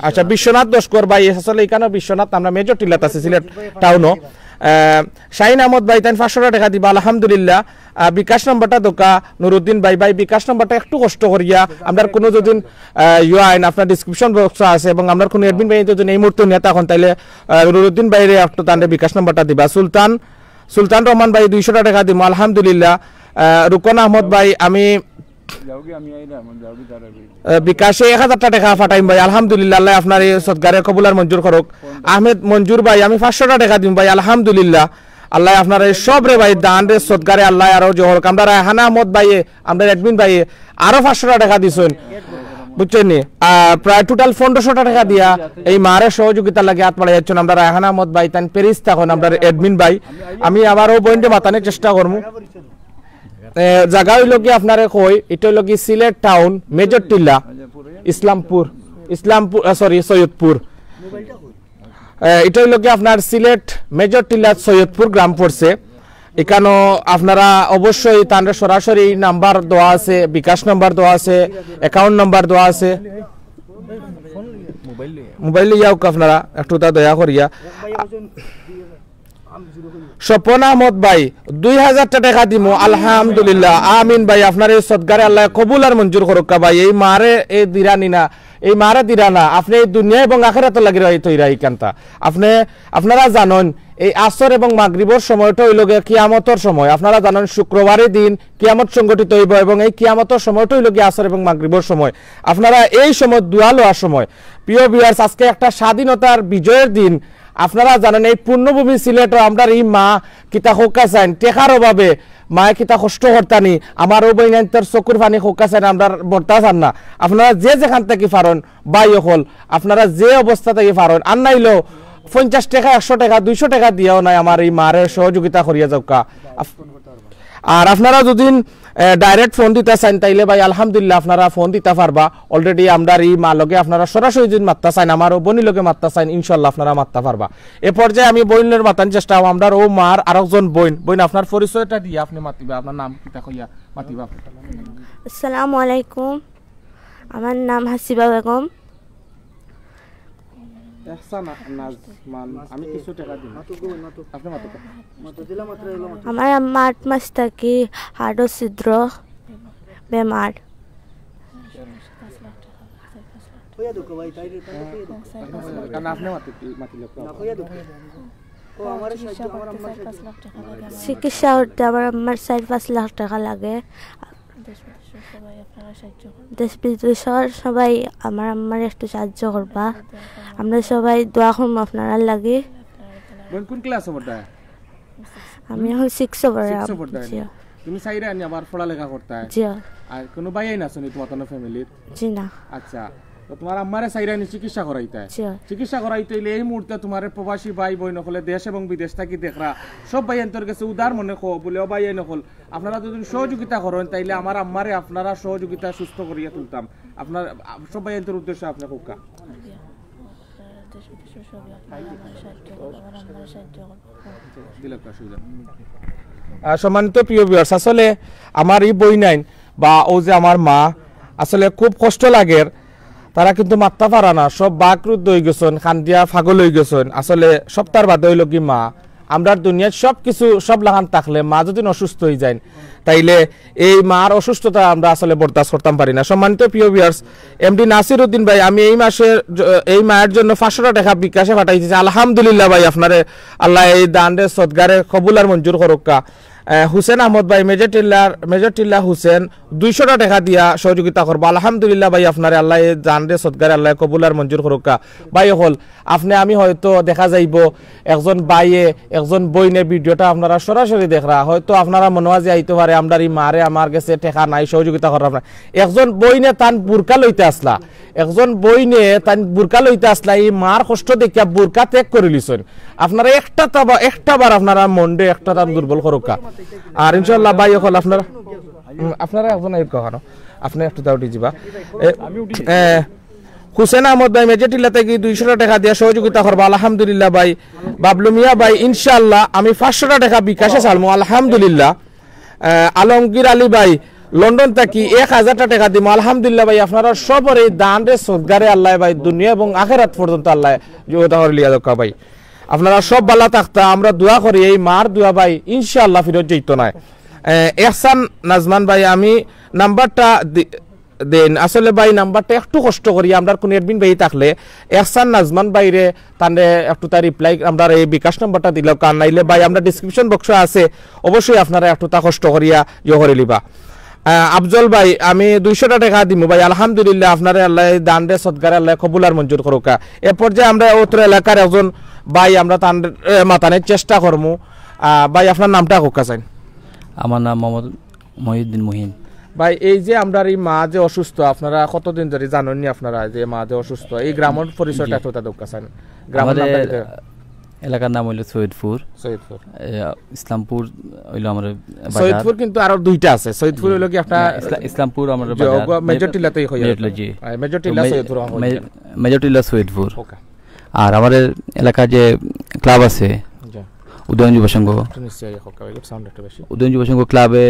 আচ্ছা বিশ্বনাথ 10 গড় ভাই, আসলে এখানে বিশ্বনাথ আমরা মেজর টিলাত আছে সিলেট টাউনও। শাহিন আহমদ ভাই তাই 500 টাকা দিবা, আলহামদুলিল্লাহ। বিকাশ নম্বরটা দোকা নুরুদ্দিন ভাই, বিকাশ নম্বরটা একটু কষ্ট করিয়া আপনার কোনো যদি আইন আপনার ডিসক্রিপশন বক্স আছে এবং আপনার কোনো এডমিন ভাই যদি এই মুহূর্তে নিয়ে তখন তাইলে নুরুদ্দিন ভাইরে একটু তাদের বিকাশ নম্বরটা দিবা। সুলতান রহমান ভাই 200 টাকা দিব, আলহামদুলিল্লাহ। রুকন আহমদ ভাই আমি বিকাশে 1000 টাকা ফাটাইম ভাই, আলহামদুলিল্লাহ, আল্লাহ আপনার এই সদগারে কবুলার মঞ্জুর করুক। আহমেদ মঞ্জুর ভাই আমি 500 টাকা দিম ভাই, আলহামদুলিল্লাহ, আল্লাহ আপনার এই সব রে ভাই দান রে সদগারে আল্লাহ আরো জোহর। আমরা রায়হানা আহমদ ভাই আমরা এডমিন ভাই আরো 500 টাকা দিছেন, বুঝছেন নি, প্রায় টোটাল 1500 টাকা দিয়া এই মারে সহযোগিতা লাগে হাত বাড়াই যাচ্ছেন। আমরা রায়হানা আহমদ ভাই তাই পেরিস তখন আমরা এডমিন ভাই, আমি আবারও বইন্ডে মাতানোর চেষ্টা করবো। জায়গা হইল কি আপনারে কই, এটা হইল কি সিলেট টাউন মেজর টিলা ইসলামপুর সরি সৈয়দপুর, এটা হইল কি আপনার সিলেট মেজর টিলা সৈয়দপুর গ্রাম পড়ছে। এখানে আপনারা অবশ্যই তার সরাসরি নাম্বার দেওয়া আছে, বিকাশ নাম্বার দেওয়া আছে, অ্যাকাউন্ট নাম্বার দেওয়া আছে, মোবাইল লইয়াও আপনারা একটু তা দয়া করিয়া। স্বপন আহমদ ভাই 2000 টাকা দিব, আলহামদুলিল্লাহ, আমিন ভাই, আপনার এই সদগারে আল্লাহ কবুল আর মঞ্জুর করুক ভাই। এই মারে এই দিরানি না, এই মারে দিরানা, আপনি এই দুনিয়া এবং আখিরাতে লাগি রই তৈরা ইকান্তা। আপনারা জানেন এই আসর এবং মাগরিবর সময়টা হইল গিয়ে কিয়ামতের সময়, আপনারা জানেন শুক্রবারের দিন কিয়ামত সংগঠিত হইব এবং এই কিয়ামতের সময়টা হইল গিয়ে আসর এবং মাগরিবর সময়, আপনারা এই সময় দোয়া লওয়ার সময়। প্রিয় ভিউয়ার্স, আজকে একটা স্বাধীনতার বিজয়ের দিন, আপনারা জানেন এই পূর্ণভূমি সিলেট আমরা এই মা কিতা হোকা চাইন টেকার অভাবে মায়ে কিতা কষ্ট করতানি, আমার ও বইনার চকুর পানি হোকা চাইন আমরা বর্তা চান না। আপনারা যে যেখান থেকে পারেন বাই হল, আপনারা যে অবস্থা থেকে পারেন আর নাইলেও 50 টাকা 100 টাকা 200 টাকা দিয়েও নাই আমার এই মারের সহযোগিতা করিয়া যাওকা। আর আপনারা যদি ডাইরেক্ট ফোন দিতে চান তাইলে ভাই আলহামদুলিল্লাহ আপনারা ফোন দিতে পারবা অলরেডি আমরা এই মা লগে আপনারা সরাসরি যদি মাত্রা চান আমার বোনের লগে মাত্রা চান ইনশাল্লাহ আপনারা মাত্রা পারবা এ পর্যায়ে আমি বোনের মাতান চেষ্টা আমরা ও মার আরেকজন বোন আপনার পরিচয়টা দিয়ে আপনি মাতিবা আপনার নাম কি কইয়া মাতিবা আসসালামু আলাইকুম আমার নাম হাসিবা বেগম আমি কিছু টাকা দিই আপনি আমার আম্মা 8 মাস থাকি হাড় ছিদ্র বেমার চিকিৎসা করতে আমার আম্মার 4-5 লাখ টাকা লাগে দেশ বিদেশের সবাই আমার আম্মার একটু সাহায্য করবা আমরা সবাই দোয়া করব আপনারা লাগে কোন ক্লাসে পড়তা আমি এখন 6 পড়ি তুমি চাইরা নি আবার পড়ালেখা করতে জি আর কোনো ভাই না শুনি তোমার ফ্যামিলির জি না আচ্ছা তো তোমার আম্মারে চাইরা নি চিকিৎসা করাইতে চিকিৎসা করাইতে হইলে এই মুহূর্তে তোমার প্রবাসী ভাই বোন হলে দেশ এবং বিদেশ থাকি দেখরা সব ভাই এন্তর কাছে উদার মনে কো বলে ও ভাই নকল আপনারা যদি সহযোগিতা করেন তাইলে আমার আম্মারে আপনারা সহযোগিতা সুস্থ করিয়া তুলতাম আপনার সব ভাই এন্তর উদ্দেশ্য আপনি কোকা সম্মানিত প্রিয় ভিউয়ার্স আসলে আমার এই বই নাই বা ও যে আমার মা আসলে খুব কষ্ট লাগে তারা কিন্তু মাত্রা পারা না সব বাকরুদ্ধ হয়ে গেছেন খান্দিয়া ফাগল হয়ে গেছেন আসলে সপ্তাহ বাদে হইল কি মা আমরা দুনিয়ার সব কিছু সব লাগান থাকলে মা যদি অসুস্থ হয়ে যায় তাইলে এই মার অসুস্থতা আমরা আসলে বরদাস্ত করতাম পারি না সম্মানিত প্রিয় ভিউয়ার্স এমডি নাসির উদ্দিন ভাই আমি এই মাসের এই মায়ের জন্য 500 টাকা বিকাশে পাঠাইছি আলহামদুলিল্লাহ ভাই আপনারে আল্লাহ এই দানরে সদগারে কবুল আর মঞ্জুর করুকা হুসেন আহমদ ভাই মেজর টিল্লা হুসেন 200 টাকা দিয়া সহযোগিতা করবো আলহামদুলিল্লাহ ভাই আপনারে আল্লাহ জানরে সদগারে আল্লাহ কবুল আর মঞ্জুর করুকা ভাই হল আপনি আমি হয়তো দেখা যাইব একজন বাইয়ে একজন বইনে ভিডিওটা আপনারা সরাসরি দেখরা হয়তো আপনারা মনে হয় যে আইতে পারে আমরা এই মারে আমার কাছে টাকা নাই সহযোগিতা করার আপনার একজন বইনে তান বুরকা লইতে আসলা একজন বইনে তান বুরকা লইতে আসলা এই মার কষ্ট দেখিয়া বুরকা ত্যাগ করে লিছেন আপনারা একটা বার আপনারা মন্ডে একটা তান দুর্বল করুকা আর ইনশাআল্লাহ ভাই হল আপনারা একজন এই কখনো আপনি একটু দাউটি যাবা হুসেন আহমদ ভাই মেজেটিলা থেকে 200 টাকা দিয়ে সহযোগিতা করবো আলহামদুলিল্লাহ ভাই বাবলু মিয়া ভাই ইনশাআল্লাহ আমি 500 টাকা বিকাশে চালমু আলহামদুলিল্লাহ আলমগীর আলী ভাই লন্ডন থেকে 1000 টাকা দিব আলহামদুলিল্লাহ ভাই আপনারা সবার এই দানরে সদগারে আল্লাহ ভাই দুনিয়া এবং আখিরাত পর্যন্ত আল্লাহ যোগতা করে লিয়া দকা ভাই আপনারা সব ভালো থাকতা আমরা দোয়া করি এই মার দোয়া ভাই ইনশাআল্লাহ ফিরত যাইত না এহসান নাজমান ভাই আমি নাম্বারটা দেন আসলে ভাই নাম্বারটা একটু কষ্ট করি আমরা কোন এডমিন ভাই থাকলে এহসান নাজমান ভাইরে তানে একটু তার রিপ্লাই আমরা এই বিকাশ নাম্বারটা দিলাম কার নাইলে ভাই আমরা ডেসক্রিপশন বক্সে আছে অবশ্যই আপনারা একটু তা কষ্ট করিয়া করে লিবা আফজল ভাই আমি 200 টাকা দিমু ভাই আলহামদুলিল্লাহ আপনারা আল্লাহ দানরে সদগারে আল্লাহ কবুল আর মঞ্জুর করুকা এ পর্যায়ে আমরা ওত্র এলাকার একজন ভাই আমরা তান মাতানের চেষ্টা করমু ভাই আপনার নামটা কোকা চাই আমার নাম মোহাম্মদ মহিউদ্দিন মুহিন ভাই এই যে আমরা এই মা যে অসুস্থ আপনারা কতদিন ধরে জানেননি আপনারা যে মা যে অসুস্থ এই গ্রামের পরিচয়টা একটু তা কোকা চাই গ্রামের নামটা এলাকার নাম হইল সৈয়দপুর ইসলামপুর হইল আমার সৈয়দপুর কিন্তু আরো দুইটা আছে সৈয়দপুর হইল কি আপনার ইসলামপুর আমার মেজরটিলাতেই হই মেজরটিলা সৈয়দপুর মেজরটিলা সৈয়দপুর আর আমাদের এলাকার যে ক্লাব আছে উদয়ন যুব সংঘ উদয়ন যুব সংঘ ক্লাবে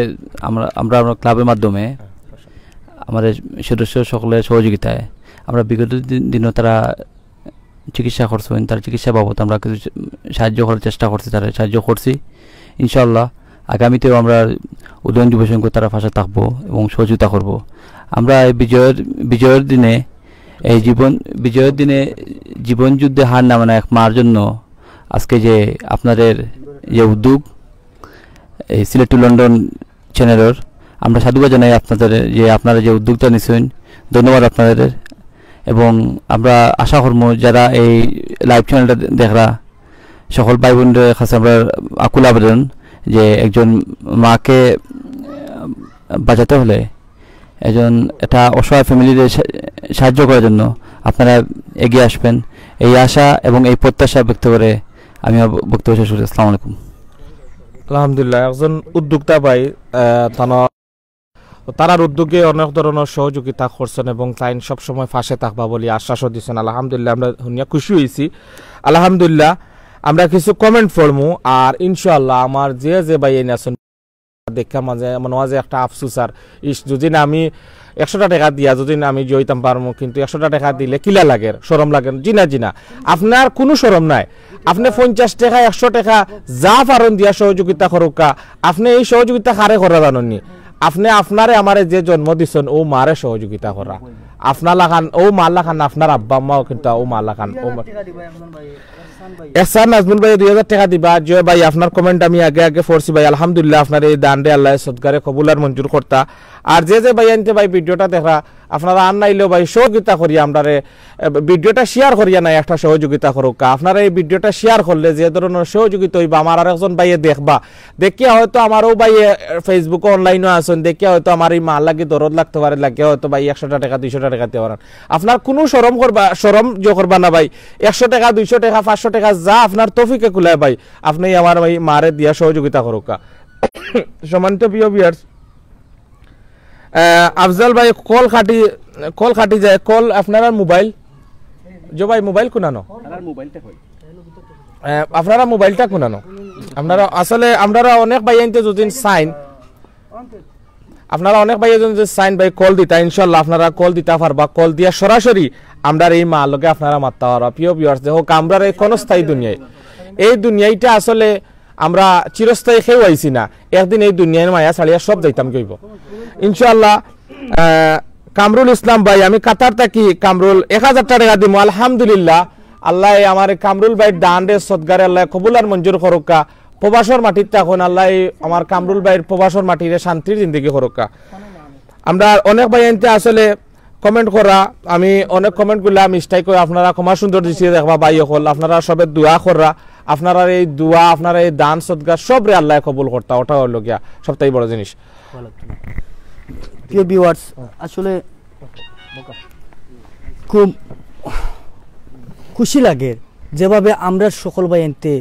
আমরা ক্লাবের মাধ্যমে আমাদের সদস্য সকলের সহযোগিতায় আমরা বিগত দিনও তারা চিকিৎসা করছেন তার চিকিৎসা বাবদ আমরা কিছু সাহায্য করার চেষ্টা করছি তারা সাহায্য করছি ইনশাআল্লাহ আগামীতেও আমরা উদয়ন যুব সংঘ তারা পাশে থাকবো এবং সহযোগিতা করব আমরা এই বিজয়ের দিনে বিজয়ের দিনে জীবন যুদ্ধে হার না মানে এক মার জন্য আজকে যে আপনাদের যে উদ্যোগ এই সিলেট টু লন্ডন চ্যানেলের আমরা সাধুবাদ জানাই আপনাদের যে আপনারা যে উদ্যোগটা নিছেন ধন্যবাদ আপনাদের এবং আমরা আশা করবো যারা এই লাইভ চ্যানেলটা দেখরা সকল ভাই বোনদের কাছে আমরা আকুল আবেদন যে একজন মাকে বাঁচাতে হলে এটা অসহায় ফ্যামিলির সাহায্য করার জন্য আপনারা এগিয়ে আসবেন এই আশা এবং এই প্রত্যাশা ব্যক্ত করে আমি বক্তব্য শেষ করি। আসসালামু আলাইকুম। আলহামদুলিল্লাহ একজন উদ্যোক্তা ভাই তারার উদ্যোগে অনেক ধরনের সহযোগিতা করছেন এবং তাই সবসময় ফাঁসে থাকবা বলে আশ্বাসও দিচ্ছেন। আলহামদুলিল্লাহ আমরা শুনিয়া খুশি হয়েছি। আলহামদুলিল্লাহ আমরা কিছু কমেন্ট পড়মু আর ইনশাআল্লাহ আমার যে ভাই এনে আছেন দেখা মাঝে মাঝে একটা আফসুস আর যদি না আমি 100 টাকা দিয়া যদি না আমি জয়তাম পারবো, কিন্তু 100 টাকা দিলে কিলা লাগে, শরম লাগে। জিনা আপনার কোনো শরম নাই, আপনি 50 টাকা 100 টাকা যা পারেন দিয়া সহযোগিতা করুকা। আপনি এই সহযোগিতা কারে করা জানেননি? আপনি আপনারে আমারে যে জন্ম দিচ্ছেন ও মারে সহযোগিতা করা। আপনার লাগান ও মার লাগান আপনার আব্বা আম্মাও কিন্তু ও মার লাগান ও এসার নাজমুল ভাই 2000 টাকা দিবা। জয় ভাই আপনার কমেন্ট আমি আগে পড়ছি ভাই। আলহামদুলিল্লাহ আপনার এই দান রে আল্লাহ সদকারে কবুল আর মঞ্জুর করতা। আর যে ভাই আনতে ভাই ভিডিওটা দেখা আপনারা আর নাইলেও ভাই সহযোগিতা করিয়া আমরা ভিডিওটা শেয়ার করিয়া নাই একটা সহযোগিতা করুক। আপনারা এই ভিডিওটা শেয়ার করলে যে ধরনের সহযোগিতা হইবা আমার আর একজন ভাইয়ে দেখবা, দেখিয়া হয়তো আমারও ভাই ফেসবুকে অনলাইনও আছেন, দেখিয়া হয়তো আমার এই মাল লাগি দরদ লাগতে পারে, লাগিয়া হয়তো ভাই 100 টাকা 200 টাকা দিতে পারেন। আপনার কোনো শরম করবা না ভাই। 100 টাকা 200 টাকা 500 টাকা যা আপনার তৌফিকে কুলায় ভাই আপনি আমার ভাই মারে দিয়া সহযোগিতা করুক। সম্মানিত প্রিয় ভিউয়ার্স, আফজাল ভাই কল খাটি যায় কল আপনারা মোবাইল যে ভাই মোবাইল কোনানো আপনারা মোবাইলটা কোনানো আপনারা আসলে আপনারা অনেক ভাই আনতে যদি সাইন আপনারা অনেক ভাই যদি সাইন ভাই কল দিতা ইনশাআল্লাহ আপনারা কল দিতে পারবা। কল দিয়া সরাসরি আমরা এই মালকে আপনারা মারতে পারবা। প্রিয় ভিউয়ার্স দেখো আমরা এই ক্ষণস্থায়ী দুনিয়ায়, এই দুনিয়াটা আসলে আমরা চিরস্থায়ী খেয়েও আইছি না, একদিন এই দুনিয়ার মায়া ছাড়িয়া সব যাইতাম কইব ইনশাআল্লাহ। কামরুল ইসলাম ভাই আমি কাতার থাকি, কামরুল 1000 টাকা দিব। আলহামদুলিল্লাহ আল্লাহ আমার কামরুল ভাই দান রে সদগারে আল্লাহ কবুল আর মঞ্জুর করুকা। প্রবাসর মাটির তখন আল্লাহ আমার কামরুল ভাইয়ের প্রবাসর মাটিরে শান্তির জিন্দগি করুকা। আমরা অনেক ভাই আনতে আসলে কমেন্ট করা আমি অনেক কমেন্ট করলাম মিস্টেক করে আপনারা ক্ষমা সুন্দর দিছি দেখবা ভাই হল আপনারা সবে দোয়া করা। আপনারা এই দোয়া আপনারা এই দান সদগা সব রে আল্লাহ কবুল করতা, ওটা হলো গিয়া সবথেকে বড় জিনিস। প্রিয় ভিউয়ার্স আসলে খুব খুশি লাগে যেভাবে আমরা সকল ভাই আনতে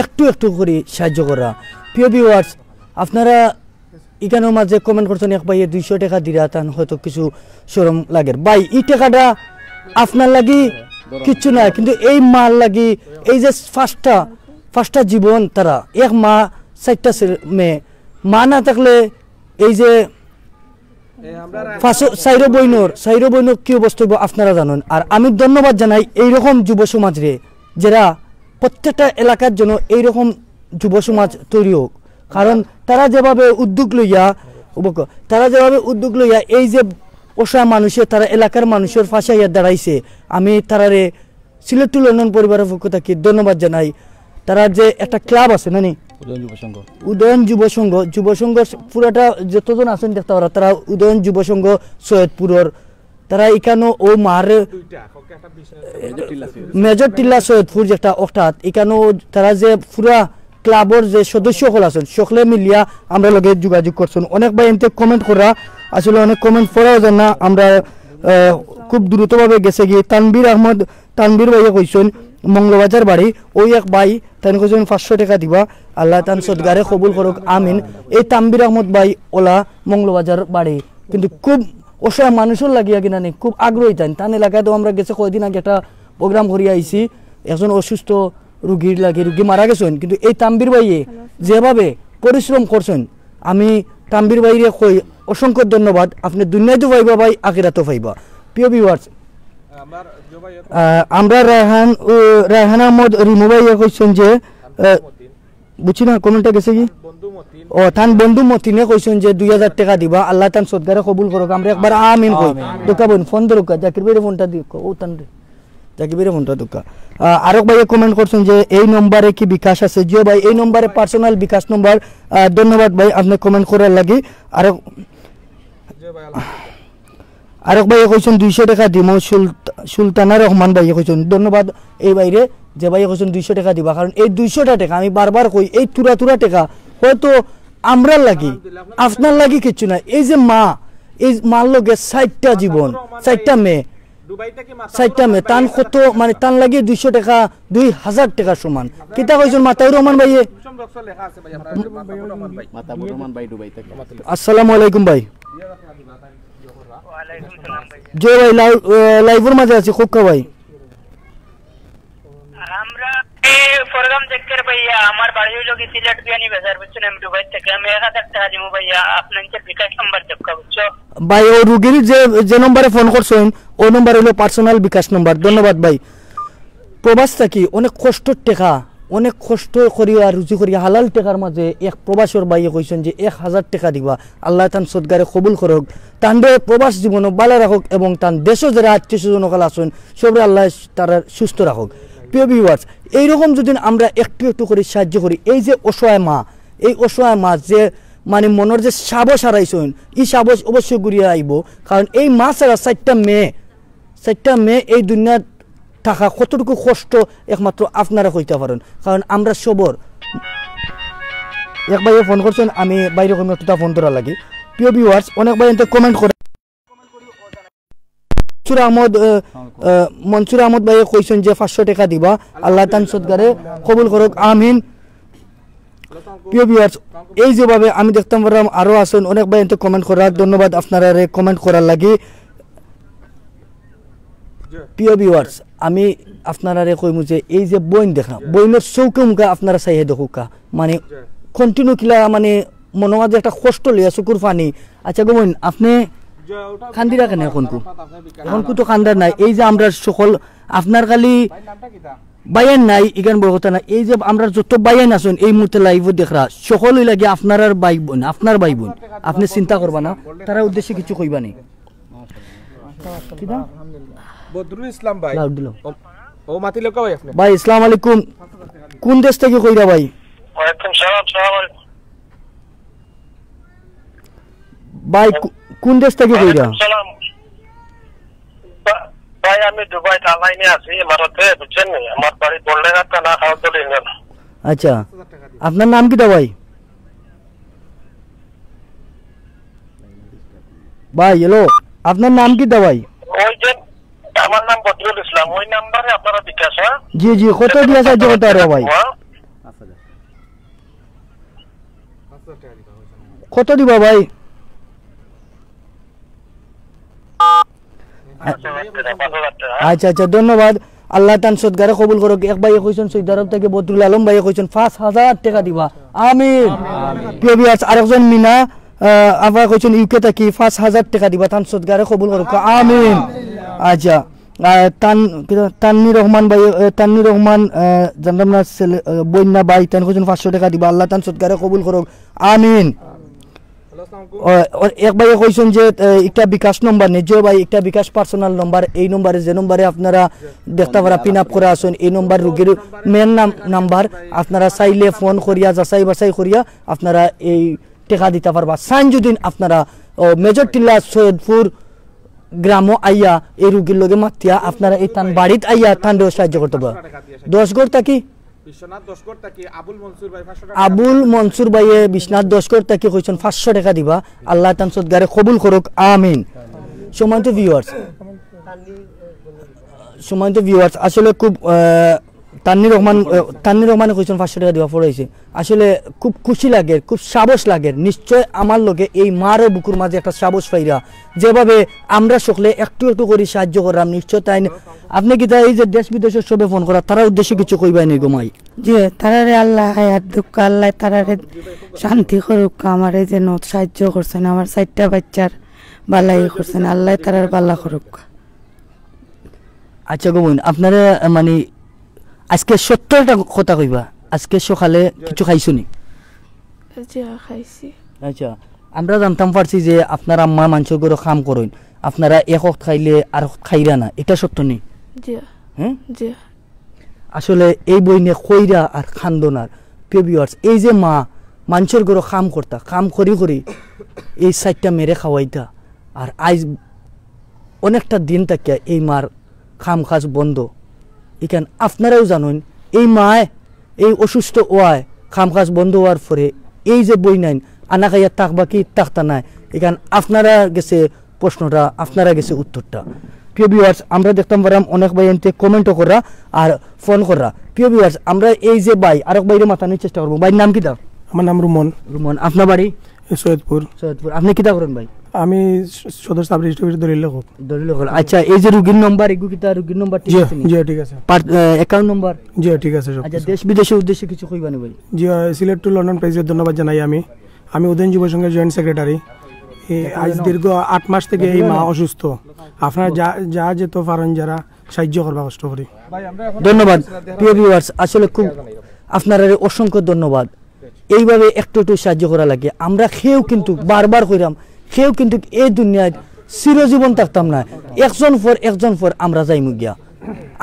একটু একটু করে সাহায্য করা। প্রিয় ভিউয়ার্স আপনারা এখানের মাঝে কমেন্ট করছেন এক ভাইয়ে 200 টাকা দিরা তান হয়তো কিছু শরম লাগে। ভাই এই টাকাটা আপনার লাগি কিচ্ছু নাই, কিন্তু এই মার লাগি এই যে ফার্স্টটা জীবন তারা এক মা 4টা মেয়ে মা না থাকলে এই যে সাইরো বইনর কি অবস্থা হইব আপনারা জানেন। আর আমি ধন্যবাদ জানাই এইরকম যুব সমাজ রে যারা প্রত্যেকটা এলাকার জন্য এইরকম যুব সমাজ তৈরি হোক। কারণ তারা যেভাবে উদ্যোগ লইয়া এই যে অসহায় মানুষের তারা এলাকার মানুষের ফাঁসে দাঁড়াইছে, আমি তারারে সিলেট টু লন্ডন পরিবারের পক্ষ থেকে ধন্যবাদ জানাই। তারা যে একটা ক্লাব আছে নানি উদয়ন যুব সংঘ পুরাটা যতজন আছেন দেখতে পারা তারা উদয়ন যুব সংঘ সৈয়দপুরের তারা এখানে ও মার মেজর টিল্লা সৈয়দপুর যেটা অর্থাৎ এখানে তারা যে পুরা ক্লাবর যে সদস্য হল আছেন সকলে মিলিয়া আমরা লগে যোগাযোগ করছেন। অনেক ভাই এনতে কমেন্ট করা আসলে অনেক কমেন্ট পড়াও যায় না, আমরা খুব দ্রুতভাবে গেছে গিয়ে তানবির ভাইয়া কইছেন মঙ্গলবাজার বাড়ি ওই এক ভাই তাই কইছেন 500 টাকা দিবা আল্লাহ তান সদগারে কবুল করুক আমিন। এই তানবির আহমদ ভাই ওলা মঙ্গলবাজার বাড়ি কিন্তু খুব অসহায় মানুষের লাগিয়া কিনা নেই খুব আগ্রহী তান এলাকায় তো আমরা গেছে কয়দিন আগে একটা প্রোগ্রাম করিয়া আইছি একজন অসুস্থ রুগী মারা গেছেন, কিন্তু এই তানবির ভাইয়ে যেভাবে পরিশ্রম করছেন আমি তানবির ভাইরে কই অসংখ্য ধন্যবাদ। আপনি দুনিয়াতেও পাইবা ভাই আখিরাতেও পাইবা। প্রিয় ভিউয়ার্স আমরা রায়হান আহমদ রিমু ভাইয়া কইছেন যে বুঝছি না কমেন্টটা গেছে কি ও তান বন্ধু মতিনে কইছেন যে 2000 টাকা দিবা আল্লাহ তান সদগারে কবুল করুক। আমরা একবার আমিন কই দোকা বোন ফোন দরুকা জাকির ভাইয়ের ফোনটা দি ও তান রে জাকির ভাইয়ের ফোনটা দোকা। আরেক ভাইয়া কমেন্ট করছেন যে এই নম্বরে কি বিকাশ আছে? জিও ভাই এই নম্বরে পার্সোনাল বিকাশ নম্বর। ধন্যবাদ ভাই আপনি কমেন্ট করার লাগি। আরেক ভাইয়া কইছেন 200 টাকা দিমো সুলতানা রহমান ভাইয়া কইছেন ধন্যবাদ এই বাইরে যে ভাইয়া কইছেন 200 টাকা দিবা। কারণ এই 200টা টাকা আমি বারবার কই এই তুরা টাকা হয়তো আমরা লাগি আপনার লাগি কিচ্ছু না। এই যে মা এই মার লগে 60টা জীবন 60টা মেয়ে সাইটটা মেয়ে তান কত মানে তান লাগে 200 টাকা 2000 টাকা সমান কিতা কইছেন মাতাউর রহমান ভাই মাতাবুর রহমান ভাই দুবাই থেকে আসসালামু আলাইকুম ভাই জয় ভাই লাইভের মাঝে আছি খুক্কা ভাই আমরা এই প্রোগ্রাম দেখতে ভাইয়া আমার বাড়ি হলো কি সিলেট বিয়ানি বাজার বুঝছেন আমি দুবাই থেকে আমি 1000 টাকা দিব ভাইয়া আপনাদের বিকাশ নাম্বার দেবকা বুঝছো ভাই ও রুগীর যে নম্বরে ফোন করছেন ওই নম্বর হলো পার্সোনাল বিকাশ নাম্বার ধন্যবাদ ভাই প্রবাস থাকি অনেক কষ্ট টাকা অনেক কষ্ট করিয়া রুজি করিয়া হালাল টাকার মাঝে এক প্রবাসর ভাইয়ে কইছেন যে 1000 টাকা দিবা আল্লাহ তান সদগারে কবুল করুক তান্ডে প্রবাস জীবন ভালো রাখুক এবং তান দেশও যারা আত্মীয়স্বজন কাল আছেন সবরে আল্লাহ তারা সুস্থ রাখুক প্রিয় ভিউয়ার্স এইরকম যদি আমরা একটু একটু করে সাহায্য করি এই যে অসহায় মা এই অসহায় মা যে মানে মনের যে সাবস হারাইছেন এই সাবস অবশ্যই ঘুরিয়ে আইব কারণ এই মা ছাড়া 4টা মেয়ে এই দুনিয়ার থাকা কতটুকু কষ্ট একমাত্র আপনারা কইতে পারেন কারণ আমরা সবর এক ভাইয়ে ফোন করছেন আমি বাইরে কোনো একটা ফোন ধরা লাগি প্রিয় ভিউয়ার্স অনেক ভাই এতে কমেন্ট করে মনসুর আহমদ ভাইয়ে কইছেন যে 500 টাকা দিবা আল্লাহ তান সদগারে কবুল করুক আমিন প্রিয় ভিউয়ার্স এই যেভাবে আমি দেখতাম পারলাম আরো আছেন অনেক ভাই এতে কমেন্ট করার ধন্যবাদ আপনারা কমেন্ট করার লাগি প্রিয় ভিউয়ার্স আমি আপনারা কইমু যে এই যে বইন দেখা বইনের চৌকে মুখে আপনারা চাইয়ে দেখুকা মানে কন্টিনিউ কিলা মানে মনের মাঝে একটা কষ্ট লইয়া চকুর পানি আচ্ছা গো বইন আপনি কান্দিরা কেন এখন তো কান্দার নাই এই যে আমরা সকল আপনার খালি বাইন নাই ইগান বড় কথা না এই যে আমরা যত বাইন আছেন এই মুহূর্তে লাইভ দেখরা সকলই লাগে আপনার ভাই বোন আপনার ভাই বোন আপনি চিন্তা করবা না তারা উদ্দেশ্যে কিছু কইবা নি বদরুল ইসলাম ভাই ও মাতি লোক ভাই আপনি ভাই আসসালামু আলাইকুম কোন দেশ থেকে কইরা ভাই ওয়ালাইকুম সালাম ভাই কোন দেশ থেকে কইরা সালাম ভাই আমি দুবাই তালাইনে আছি ভারতে বুঝছেন নি আমার বাড়ি বললেঘাট থানা হাওড়া ইউনিয়ন আচ্ছা আপনার নাম কি দা ভাই ভাই হ্যালো আপনার নাম কি দা ভাই ওই যে আমার নাম বদরুল ইসলাম ওই নাম্বারে আপনারা বিকাশ জি জি কত দিয়া সাহায্য করতে পারো ভাই কত দিবা ভাই আচ্ছা আচ্ছা ধন্যবাদ আল্লাহ তান সদগারে কবুল করুক এক ভাই কইছেন সৌদি আরব থেকে বদরুল আলম ভাই কইছেন 5000 টাকা দিবা আমিন প্রিয় ভিউয়ার্স আরেকজন মিনা আবার কইছেন ইউকে থেকে 5000 টাকা দিবা তান সদগারে কবুল করুক আমিন আচ্ছা তাননির রহমান ভাই তাননির রহমান জানলাম না বন্যা ভাই তান কইছেন 500 টাকা দিবা আল্লাহ তান সদগারে কবুল করুক আমিন এক ভাই কইছেন যে একটা বিকাশ নম্বর নেই যে ভাই একটা বিকাশ পার্সোনাল নম্বর এই নম্বরে যে নম্বরে আপনারা দেখতে পারা পিন আপ করে আসুন এই নম্বর রোগীর মেন নাম্বার আপনারা চাইলে ফোন করিয়া যাচাই বাছাই করিয়া আপনারা এই টাকা দিতে পারবা সাইনজুদ্দিন আপনারা মেজর টিল্লা সৈয়দপুর গ্রাম আইয়া এই রোগীর লগে মাতিয়া আপনারা এই তান বাড়িত আইয়া তান্ডেও সাহায্য করতে পারবা 10 গড় থাকি আবুল মনসুর ভাইয়ে বিশ্বনাথ দশকর তাকে কইছেন 500 টাকা দিবা আল্লাহ তান সদগারে কবুল করুক আমিন সম্মানিত ভিউয়ার্স আসলে খুব তান্নির রহমান কইছেন 500 টাকা দিবা পড়াইছে আসলে খুব খুশি লাগে খুব সাহস লাগে নিশ্চয় আমার লগে এই মার বুকুর মাঝে একটা সাহস পাইরা যেভাবে আমরা সকলে একটু একটু করে সাহায্য করলাম নিশ্চয় তাই আপনি কি তাই এই যে দেশ বিদেশের সবে ফোন করা তারা উদ্দেশ্যে কিছু কইবাই নি গোমাই জি তারারে আল্লাহ হায়াত দুঃখ আল্লাহ তারারে শান্তি করুক আমারে যেন সাহায্য করছেন আমার 4টা বাচ্চার বালাই করছেন আল্লাহ তারার বালা করুক আচ্ছা গোবিন আপনারা মানে আজকে 70টা কথা কইবা আজকে সকালে কিছু খাইছো নি খাইছি আচ্ছা আমরা জানতাম পারছি যে আপনার আম্মা মানুষের ঘরে কাম করেন আপনারা এক ওয়াক্ত খাইলে আর খাইরা না এটা সত্য নেই জি হ্যাঁ জি আসলে এই বইনে কইরা আর খান্দনার প্রিয় ভিউয়ার্স এই যে মা মানুষের ঘরে কাম করতা কাম করি করি এই 4টা মেরে খাওয়াইতা আর আজ অনেকটা দিন থেকে এই মার কাম কাজ বন্ধ এখান আপনারাও জানেন এই মায় এই অসুস্থ ওয়ায় কাম কাজ বন্ধ হওয়ার পরে এই যে বই নাই আনা খাইয়া তাকবা কি তাকতা নাই এখান আপনারা গেছে প্রশ্নটা আপনারা গেছে উত্তরটা প্রিয় ভিউয়ার্স আমরা দেখতাম পারাম অনেক ভাই এনতে কমেন্টও করা আর ফোন করা। প্রিয় ভিউয়ার্স আমরা এই যে ভাই আরেক বাইরে মাথানোর চেষ্টা করবো। ভাইয়ের নাম কিতা? আমার নাম রুমন। রুমন, আপনার বাড়ি? সৈয়দপুর। সৈয়দপুর। আপনি কিতা করেন ভাই? আমি সদর সাব রেজিস্ট্রি দলিল লেখক। দলিল লেখক। আচ্ছা এই যে রোগীর নাম্বার এগু কিতা রোগীর নাম্বার ঠিক আছে? জি ঠিক আছে। Account number? জি ঠিক আছে সব। আচ্ছা দেশ বিদেশের উদ্দেশ্যে কিছু কইবানি ভাই? জি সিলেট টু লন্ডন প্রেসিডেন্ট ধন্যবাদ জানাই। আমি উদয়ন যুব সংঘের জয়েন্ট সেক্রেটারি। আজ দীর্ঘ 8 মাস থেকে এই মা অসুস্থ। আপনারা যা যেত পারেন যারা সাহায্য করবা কষ্ট করি। ধন্যবাদ প্রিয় ভিউয়ার্স, আসলে খুব আপনারা অসংখ্য ধন্যবাদ। এইভাবে একটু একটু সাহায্য করা লাগে। আমরা খেয়েও কিন্তু বারবার কইরাম খেয়েও কিন্তু এই দুনিয়ায় চিরজীবন থাকতাম না। একজন পর আমরা যাইমু গিয়া।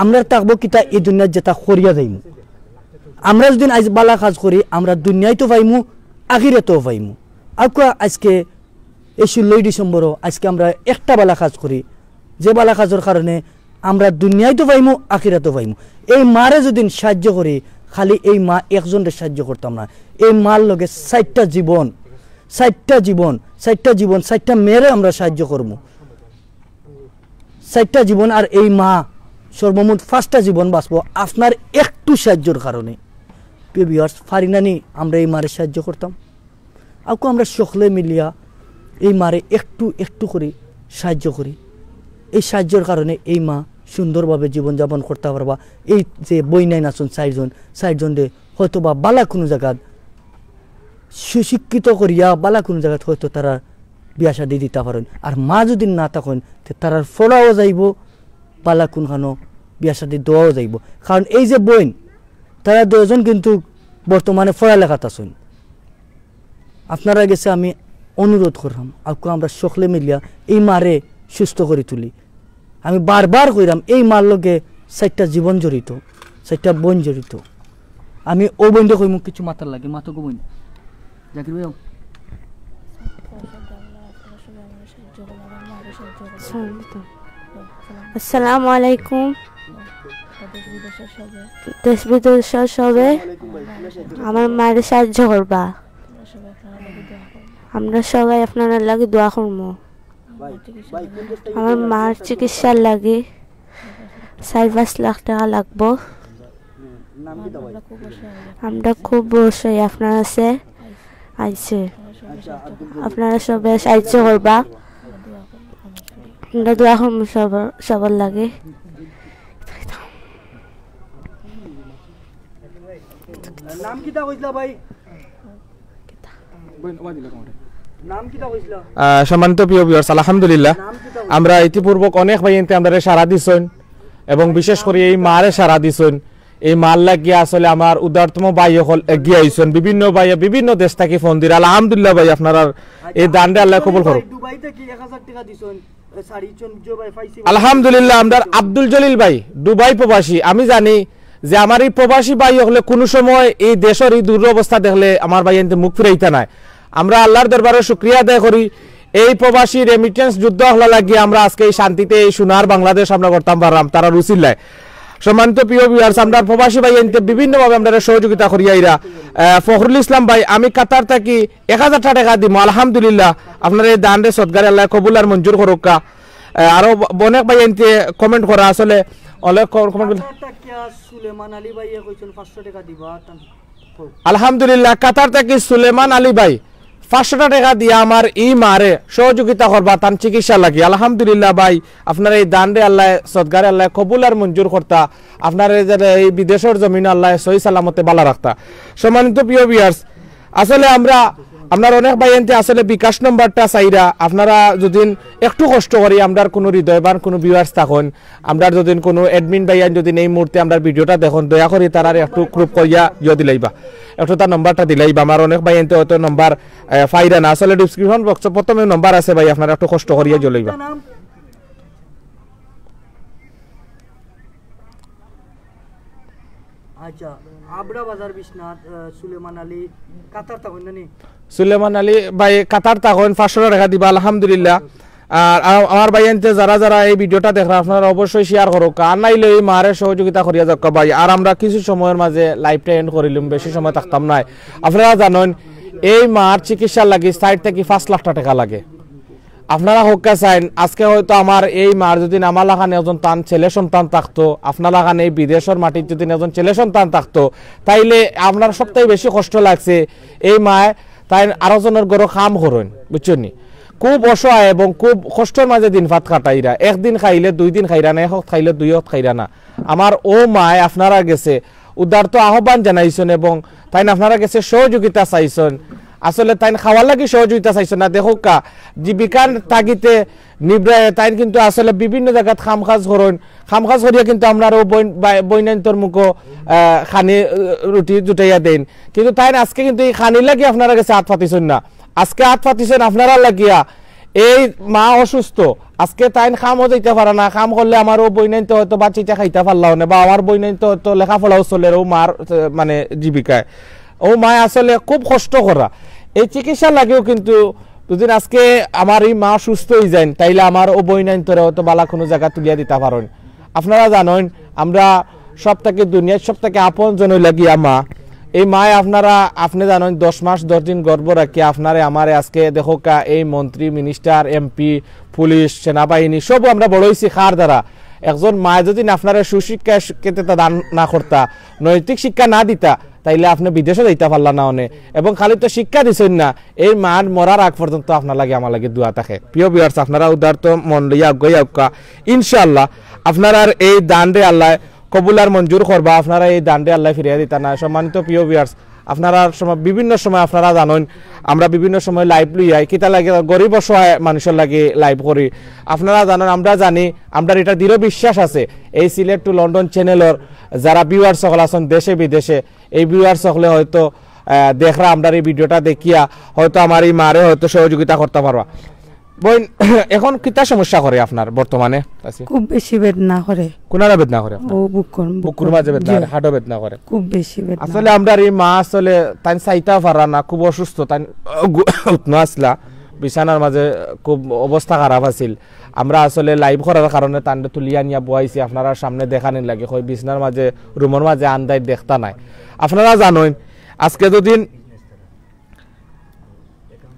আমরা থাকবো কিতা এই দুনিয়ায় যেটা করিয়া যাইমু। আমরা যদি আজ বালা কাজ করি আমরা দুনিয়ায় তো পাইমু আখিরাতেও পাইমু। আর আজকে এই 16 ডিসেম্বরও আজকে আমরা একটা বালা কাজ করি, যে বালা কাজের কারণে আমরা দুনিয়ায় তো পাইমু আখিরাতেও পাইমু। এই মারে যদি সাহায্য করি, খালি এই মা একজনের সাহায্য করতাম না, এই মার লগে 4টা জীবন 4টা মেয়েরে আমরা সাহায্য করবো। 4টা জীবন আর এই মা সর্বমোট 5টা জীবন বাঁচবো আপনার একটু সাহায্যের কারণে। প্রিয় ভিউয়ার্স পারি না নি আমরা এই মারে সাহায্য করতাম? আকু আমরা সকলে মিলিয়া এই মারে একটু একটু করে সাহায্য করি। এই সাহায্যের কারণে এই মা সুন্দরভাবে জীবনযাপন করতে পারবা। এই যে বই নাই নাচুন 4জন হয়তো বা বালা কোনো জায়গাত সুশিক্ষিত করিয়া বালা কোনো জায়গাত হয়তো তারা বিয়া শাদি দিতে পারেন। আর মা যদি না থাকেন তারার ফলাও যাইব, বালা কোনখানো বিয়া শাদি দেওয়াও যাইব। কারণ এই যে বইন তারা 2জন কিন্তু বর্তমানে পড়ালেখাত আছেন। আপনারা গেছে আমি অনুরোধ করলাম আকু আমরা সকলে মিলিয়া এই মারে সুস্থ করে তুলি। আমি বারবার কইরাম এই মার লগে 4টা জীবন জড়িত, 4টা বোন জড়িত। আমি ও বইনটা কই মুখ কিছু মাথার লাগে মাথা কো বইন জাকির ভাই। আসসালামু আলাইকুম। দেশ বিদেশের সবে আমার মায়ের সাহায্য করবা। আমরা সবাই আপনার লাগে দোয়া করবো। আমার মার চিকিৎসার লাগে 4-5 লাখ টাকা লাগবো। আমরা খুব বসে আপনার আছে আইছে, আপনারা সবাই সাহায্য করবা। আমরা দোয়া করবো সবার লাগে। নাম কিটা কইছলা ভাই? সম্মানিত প্রিয় ভিউয়ার্স, আলহামদুলিল্লাহ আমরা ইতিপূর্বক অনেক ভাইয়েন্তে আমাদের সারা দিছেন এবং বিশেষ করে এই মারে সারা দিছেন। এই মাল লাগিয়ে আসলে আমার উদারতম ভাই হল এগিয়ে আইছেন। বিভিন্ন ভাইয়া বিভিন্ন দেশ থেকে ফোন দিল। আলহামদুলিল্লাহ ভাই আপনারা এই দানটা আল্লাহ কবুল করুন। আলহামদুলিল্লাহ আমরা আব্দুল জলিল ভাই দুবাই প্রবাসী। আমি জানি যে আমার এই প্রবাসী ভাই হলে কোনো সময় এই দেশের এই দুরবস্থা দেখলে আমার ভাই এনতে মুখ ফিরাইতে নাই। আমরা আল্লাহর দরবারে শুকরিয়া আদায় করি। এই প্রবাসী রেমিটেন্স যুদ্ধ হলা লাগিয়ে আমরা আজকে এই শান্তিতে এই সোনার বাংলাদেশ আমরা করতাম পারলাম তারা রুচিল্লায়। সম্মানিত প্রিয় ভিউয়ার্স, আমরা প্রবাসী ভাই এনতে বিভিন্নভাবে আমরা সহযোগিতা করি। আইরা ফখরুল ইসলাম ভাই আমি কাতার থাকি 1000 টাকা দিব। আলহামদুলিল্লাহ আপনার এই দানরে সদগারে আল্লাহ কবুল আর মঞ্জুর করুক। আরো অনেক ভাই এনতে কমেন্ট করা আসলে অনেক কমেন্ট। আলহামদুলিল্লাহ কাতার থেকে সুলেমান আলী ভাই 500 টাকা দিয়ে আমার ই মারে সহযোগিতা করবা তার চিকিৎসা লাগে। আলহামদুলিল্লাহ ভাই আপনার এই দানরে আল্লাহ সদগারে আল্লাহ কবুল আর মঞ্জুর করতা। আপনার এই বিদেশের জমিন আল্লাহ সহি সালামতে বালা রাখতা। সম্মানিত প্রিয় ভিউয়ার্স, আসলে আপনার অনেক ভাই এনতে আসলে বিকাশ নম্বরটা চাইরা আপনারা যদি একটু কষ্ট করি আমরা কোনো হৃদয়বান কোনো ভিউয়ার্স থাকুন, আমরা যদি কোনো অ্যাডমিন ভাইয়ান যদি এই মুহূর্তে আমরা ভিডিওটা দেখুন দয়া করে তারা একটু গ্রুপ করিয়া দিলাইবা, একটু তার নম্বরটা দিলাইবা। আমার অনেক ভাই এনতে হয়তো নম্বর ফাইরা না, আসলে ডিসক্রিপশন বক্সে প্রথমে নম্বর আছে ভাই আপনারা একটু কষ্ট করিয়া জ্বলাইবা। আচ্ছা আবরা বাজার বিশ্বনাথ সুলেমান আলী কাতার থাকুন না নি? সুলেমান আলী ভাই কাতার থাকুন 500 টাকা দিবা। আলহামদুলিল্লাহ। আর আমার ভাই এনতে যারা যারা এই ভিডিওটা দেখরা আপনারা অবশ্যই শেয়ার করো। আর নাইলে এই মারে সহযোগিতা করিয়া যাক ভাই। আর আমরা কিছু সময়ের মাঝে লাইভটা এন্ড করিলাম, বেশি সময় থাকতাম না। আপনারা জানেন এই মার চিকিৎসার লাগে 4 থেকে 5 লাখ টাকা লাগে। আপনারা হক্কা চাইন আজকে হয়তো আমার এই মার যদি আমার লাগান একজন তান ছেলে সন্তান থাকতো, আপনার লাগান এই বিদেশের মাটির যদি একজন ছেলে সন্তান থাকতো, তাইলে আপনার সবথেকে বেশি কষ্ট লাগছে এই মায় তাই আরো জনের গরো খাম করেন, বুঝছেন নি? খুব অসহায় এবং খুব কষ্টের মাঝে দিন ভাত কাটাইরা, একদিন খাইলে 2 দিন খাইরা না, এক খাইলে 2 খাইরা না। আমার ও মায় আপনারা গেছে উদারত আহ্বান জানাইছেন এবং তাই আপনারা গেছে সহযোগিতা চাইছেন। আসলে তাই খাওয়ার লাগি সহযোগিতা চাইছেন না, দেখো কা জীবিকার তাগিতে নিব্রায় তাই কিন্তু আসলে বিভিন্ন জায়গাত খামখাজ করেন, খামখাজ করিয়া কিন্তু আমরা বৈনান্তর মুখো খানি রুটি জুটাইয়া দেন, কিন্তু তাই আজকে কিন্তু এই খানি লাগি আপনারা গেছে হাত পাতিছেন না, আজকে হাত পাতিছেন আপনারা লাগিয়া। এই মা অসুস্থ, আজকে তাই খামও যাইতে পারে না, খাম করলে আমার ও বৈনাইতে হয়তো বাচ্চাটা খাইতে পারলাও না, বা আমার বৈনাইতে হয়তো লেখাপড়াও চলে ও মার মানে জীবিকায়। ও মায় আসলে খুব কষ্ট করা, এই চিকিৎসা লাগেও কিন্তু দুদিন আজকে আমার এই মা সুস্থ হয়ে যায়, তাইলে আমার ও বৈনাইন্তরে হয়তো বালা কোনো জায়গা তুলিয়া দিতে পারেন। আপনারা জানেন আমরা সবটাকে দুনিয়ার সবটাকে আপন জন লাগিয়া মা, এই মায় আপনারা আপনি জানেন 10 মাস 10 দিন গর্ভ রাখি আপনারে আমারে আজকে দেখো কা এই মন্ত্রী মিনিস্টার এমপি পুলিশ সেনাবাহিনী সব আমরা বড় হয়েছি খার দ্বারা। একজন মায় যদি আপনারা সুশিক্ষা দান না করতা, নৈতিক শিক্ষা না দিতা, তাইলে আপনি বিদেশে যাইতে পারলা না অনে, এবং খালি তো শিক্ষা দিছেন না, এই মার মরার আগ পর্যন্ত আপনার লাগে আমার লাগে দোয়া থাকে। প্রিয় ভিউয়ার্স আপনারা উদারত মন লইয়া গইয়া ইনশাআল্লাহ আপনারা এই দান রে আল্লাহ কবুল আর মঞ্জুর করবা, আপনারা এই দান রে আল্লাহ ফিরিয়ে দিতা না। সম্মানিত প্রিয় ভিউয়ার্স আপনারা সময় বিভিন্ন সময় আপনারা জানেন আমরা বিভিন্ন সময় লাইভ লইয়াই কিতা লাগে গরিব অসহায় মানুষের লাগে লাইভ করি। আপনারা জানেন আমরা জানি আমরা এটা দৃঢ় বিশ্বাস আছে এই সিলেট টু লন্ডন চ্যানেলের যারা ভিউয়ার্স সকল আছেন দেশে বিদেশে, এই ভিউয়ার্স সকলে হয়তো দেখরা আমরা এই ভিডিওটা দেখিয়া হয়তো আমার এই মারে হয়তো সহযোগিতা করতে পারবা। বোন এখন কিতা সমস্যা করে আপনার বর্তমানে? খুব বেশি বেদনা করে। কোনারা বেদনা করে? ও বুকুর মাঝে বেদনা করে, হাড়ও বেদনা করে খুব বেশি বেদনা। আসলে আমরা এই মা আসলে তাই চাইতা পারা না, খুব অসুস্থ, তাই উঠনা আসলা বিছানার মাঝে খুব অবস্থা খারাপ আছিল। আমরা আসলে লাইভ করার কারণে তান্ডে তুলিয়া নিয়া বয়াইছি আপনারা সামনে দেখানি লাগে, হয় বিছানার মাঝে রুমের মাঝে আন্দাই দেখতা নাই। আপনারা জানেন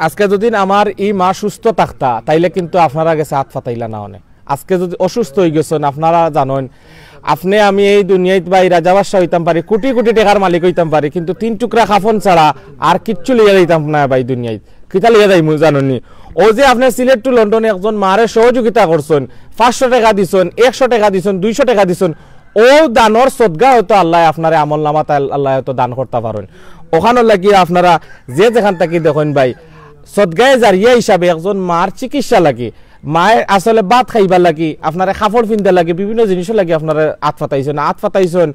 আজকে যদি আমার এই মা সুস্থ থাকতা তাইলে কিন্তু আপনারা গেছে হাত ফাতাইলা না অনেক। আজকে যদি অসুস্থ হয়ে গেছেন আপনারা জানেন আপনি আমি এই দুনিয়ায় বা এই রাজাবাসা হইতাম পারি, কোটি কোটি টাকার মালিক হইতাম পারি, কিন্তু 3 টুকরা কাফন ছাড়া আর কিচ্ছু লিয়ে যাইতাম না ভাই দুনিয়ায়। কিতা লিয়ে যাই জানি ও যে আপনি সিলেট টু লন্ডনে একজন মারে সহযোগিতা করছেন, 500 টাকা দিছেন, 100 টাকা দিছেন, 200 টাকা দিছেন, ও দানর সদগা হয়তো আল্লাহ আপনারে আমল নামা আল্লাহ হয়তো দান করতে পারেন। ওখানে লাগিয়ে আপনারা যে যেখান থেকে দেখেন ভাই সদগায়ে জারিয়া হিসাবে একজন মার চিকিৎসা লাগে, মায়ের আসলে ভাত খাইবার লাগি, আপনারা কাপড় পিনতে লাগে, বিভিন্ন জিনিসও লাগে আপনারা আত ফাতাইছেন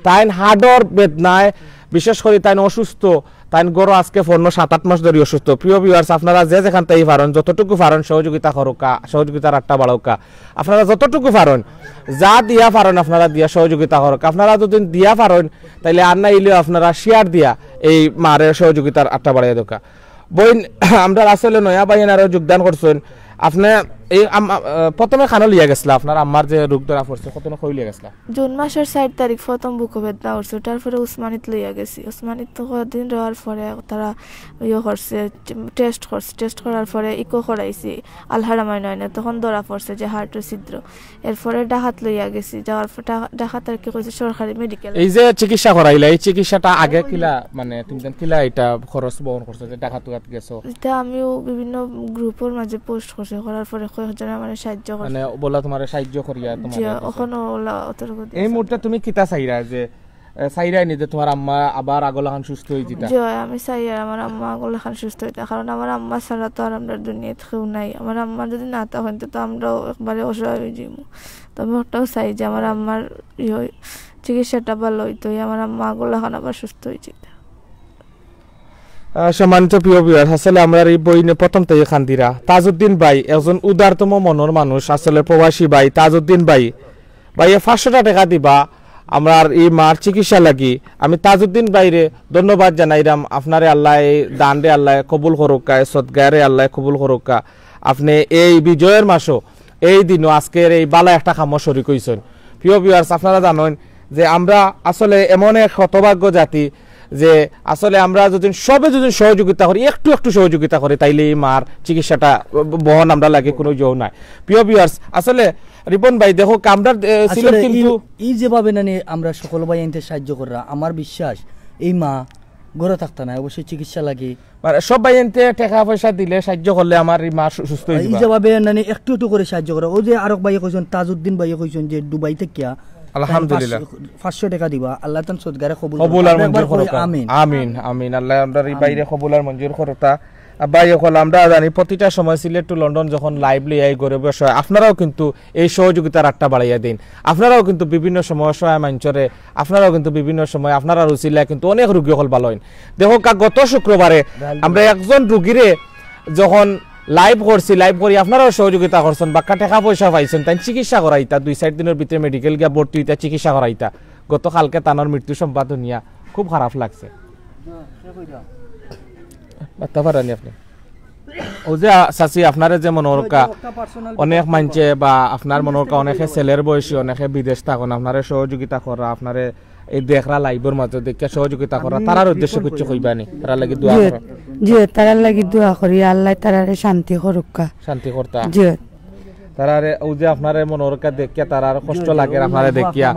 তাই হাড়র বেদনায়, বিশেষ করে তাই অসুস্থ, তাই গরো আজকে 7-8 মাস ধরে অসুস্থ। প্রিয় ভিউয়ার্স আপনারা যে যেখান থেকে পারেন যতটুকু পারেন সহযোগিতা করোকা, সহযোগিতার আটটা বাড়াওকা, আপনারা যতটুকু পারেন যা দিয়া পারেন আপনারা দিয়া সহযোগিতা করোকা। আপনারা যদি দিয়া পারেন তাইলে আর না ইলেও আপনারা শেয়ার দিয়া এই মারের সহযোগিতার আটটা বাড়াইয়া দোকা। বইন আমরা আসলে নয়া বাহিনারও যোগদান করছেন। আপনি এই প্রথমে খানো লিয়া গেছিল আপনার আম্মার যে রোগ ধরা পড়ছে কত না কই লিয়া গেছিল? জুন মাসের 4 তারিখ প্রথম বুক বেদনা করছে, তারপরে উসমানিত লইয়া গেছি। উসমানিত তো কদিন রওয়ার পরে তারা করছে টেস্ট করার পরে ইকো করাইছি আলহারামাই নয় না, তখন ধরা পড়ছে যে হার্টের ছিদ্র। এরপরে ডাকাত লইয়া গেছি, যাওয়ার পর ডাকাত আর কি কইছে সরকারি মেডিকেল। এই যে চিকিৎসা করাইলা এই চিকিৎসাটা আগে কিলা মানে তুমি কিলা এটা খরচ বহন করছো যে ডাকাত গেছো? এটা আমিও বিভিন্ন গ্রুপের মাঝে পোস্ট করছি, করার পরে কয়েকজন আমারে সাহায্য করে, মানে বলা তোমারে সাহায্য করিয়া তোমারে ওখানে ওলা অতটুকু। এই মুহূর্তে তুমি কিতা চাইরা যে চাইরাই নি যে তোমার আম্মা আবার আগলাখান সুস্থ হই জিতা? জয় আমি চাই আর আমার আম্মা আগলাখান সুস্থ হইতা, কারণ আমার আম্মা ছাড়া তো আর আমরা দুনিয়াতে কেউ নাই। আমার আম্মা যদি না থাকেন তো আমরাও একবারে অসহায় হয়ে যাইব। তো আমি ওটাও চাই যে আমার আম্মার চিকিৎসাটা ভালো হইতো, আমার আম্মা আগলাখান আবার সুস্থ হয়ে যেত। সম্মানিত প্রিয় ভিউয়ার আসলে আমরা এই বইনে প্রথম থেকে খান্দিরা তাজউদ্দিন ভাই একজন উদারতম মনের মানুষ, আসলে প্রবাসী ভাই তাজউদ্দিন ভাই 500 টাকা দিবা আমার এই মার চিকিৎসা লাগি। আমি তাজউদ্দিন ভাইরে ধন্যবাদ জানাইরাম। আপনারে আল্লাহ এই দান রে আল্লাহ কবুল করুকা, সদগারে আল্লাহ কবুল করুকা। আপনি এই বিজয়ের মাসও এই দিনও আজকের এই বালা একটা কামও শরীক হইছেন। প্রিয় ভিউয়ার্স আপনারা জানেন যে আমরা আসলে এমন এক হতভাগ্য জাতি যে আসলে আমরা যদি সহযোগিতা করি একটু সহযোগিতা করি তাইলে এই মার চিকিৎসাটা বহন আমরা লাগে কোনো জোর নাই। প্রিয় ভিউয়ার্স, আসলে রিপন ভাই দেখো আমরা সিলেট কিন্তু এই যেভাবে নানি আমরা সকল ভাই আনতে সাহায্য করা, আমার বিশ্বাস এই মা গড়ে থাকতে না, অবশ্যই চিকিৎসা লাগে। মানে সব ভাই আনতে টাকা পয়সা দিলে সাহায্য করলে আমার এই মা সুস্থ হয়ে যাবে। এই যেভাবে নানি একটু করে সাহায্য করা, ও যে আরেক ভাই কইছেন তাজউদ্দিন ভাই কইছেন যে দুবাই থেকে আলহামদুলিল্লাহ 500 টাকা দিবা, আল্লাহ তান সদগারে কবুল আর মঞ্জুর করুক। আমিন আমিন আমিন। আল্লাহ আমরা এই বাইরে কবুল আর মঞ্জুর করুক। ভাই হল আমরা জানি প্রতিটা সময় সিলেট টু লন্ডন যখন লাইভলি এই করে বসে, আপনারাও কিন্তু এই সহযোগিতার আটটা বাড়াইয়া দিন। আপনারাও কিন্তু বিভিন্ন সময় সহায় মাঞ্চরে, আপনারাও কিন্তু বিভিন্ন সময় আপনারা রুচিলা কিন্তু অনেক রোগী হল ভালো হইন। দেখো গত শুক্রবারে আমরা একজন রুগীরে যখন লাইভ করি আপনারাও সহযোগিতা করছেন, বাক্কা টাকা পয়সা পাইছেন, তাই চিকিৎসা করাইতা 2-4 দিনের ভিতরে মেডিকেল গিয়া ভর্তি হইতা চিকিৎসা করাইতা। গতকালকে তানোর মৃত্যু সংবাদ নিয়া খুব খারাপ লাগছে। আপনি ও যে চাচি আপনারে যে মনোরকা অনেক মানছে বা আপনার মনোরকা অনেকে ছেলের বয়সী অনেকে বিদেশ থাকুন, আপনারে সহযোগিতা করা, আপনারে এই দেখরা লাইভের মাঝে দেখে সহযোগিতা করা, তারার উদ্দেশ্য কিছু কইবানি, তারা লাগি দোয়া করা। জি তারার লাগি দোয়া করি, আল্লাহ তারারে শান্তি করুকা, শান্তি করতা। জি তারারে ও যে আপনারে মনোরকা দেখিয়া তারার কষ্ট লাগে, আপনারে দেখিয়া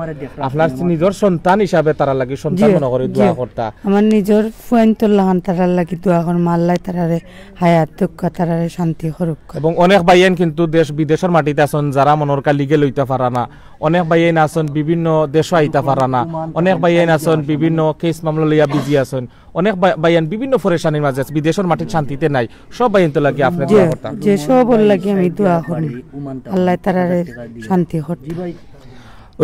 আপনার নিজের সন্তান হিসাবে তারা লাগি সন্তান মনে করে দোয়া করতা। আমার নিজের ফুয়েন্তর লাগান তারার লাগি দোয়া কর, আল্লাহ তারারে হায়াত দুঃখা তারারে শান্তি করুক। এবং অনেক ভাইয়েন কিন্তু দেশ বিদেশের মাটিতে আছেন যারা মনোরকা লিগে লইতে পারা না, অনেক ভাইয়েন আছেন বিভিন্ন দেশ আইতে পারা না, অনেক ভাইয়েন আছেন বিভিন্ন কেস মামলা লইয়া বিজি আছেন, অনেক ভাইয়ান বিভিন্ন পরেশানির মাঝে বিদেশের মাটির শান্তিতে নাই। সব ভাইয়ান তো লাগে আপনি দোয়া করতাম, যে সব লাগি আমি দোয়া করি আল্লাহ তারারে শান্তি করতে।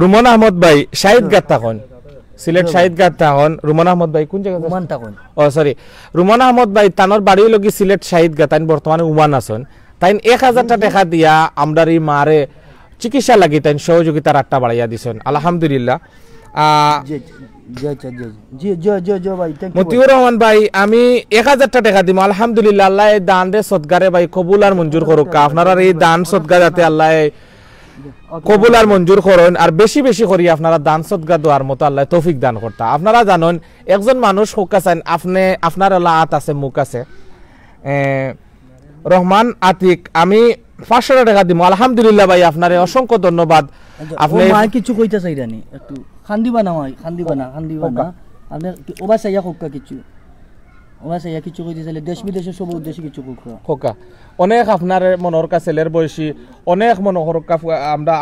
রুমন আহমদ ভাই শাহিদ গাত থাকুন, সিলেট শাহিদ গাত থাকুন। রুমন আহমদ ভাই কোন জায়গা উমান থাকুন? ও সরি, রুমন আহমদ ভাই তানোর বাড়ি লগি সিলেট শাহিদ গাত, তাই বর্তমানে উমান আছেন। তাই 1000 টাকা দিয়া আমরার এই মারে চিকিৎসা লাগি তাই সহযোগিতার আটটা বাড়াইয়া দিছেন আলহামদুলিল্লাহ। মতিউর রহমান ভাই আমি 1000 টাকা দিব আলহামদুলিল্লাহ। আল্লাহ দান রে সদগারে ভাই কবুল আর মঞ্জুর করুক, আপনারা এই দান সদগা যাতে আল্লাহ কবুল আর মঞ্জুর করেন, আর বেশি বেশি করি আপনারা দান সদগা দেওয়ার মতো আল্লাহ তৌফিক দান করতা। আপনারা জানেন একজন মানুষ হোক আছেন, আপনি আপনার হাত আছে মুখ আছে, রহমান আতিক আমি 500 টাকা দিব আলহামদুলিল্লাহ। ভাই আপনারে অসংখ্য ধন্যবাদ। আপনি কিছু কইতে চাইরানি একটু খান্দিবা না হয়, খান্দিবা না আপনি ওবা চাইয়া কোকা কিছু ওবা চাইয়া কিছু কইতে চাইলে দেশ বিদেশে সব উদ্দেশ্যে কিছু কোকা অনেক আপনার মনোর কা ছেলের বয়সী অনেক মনোহর কা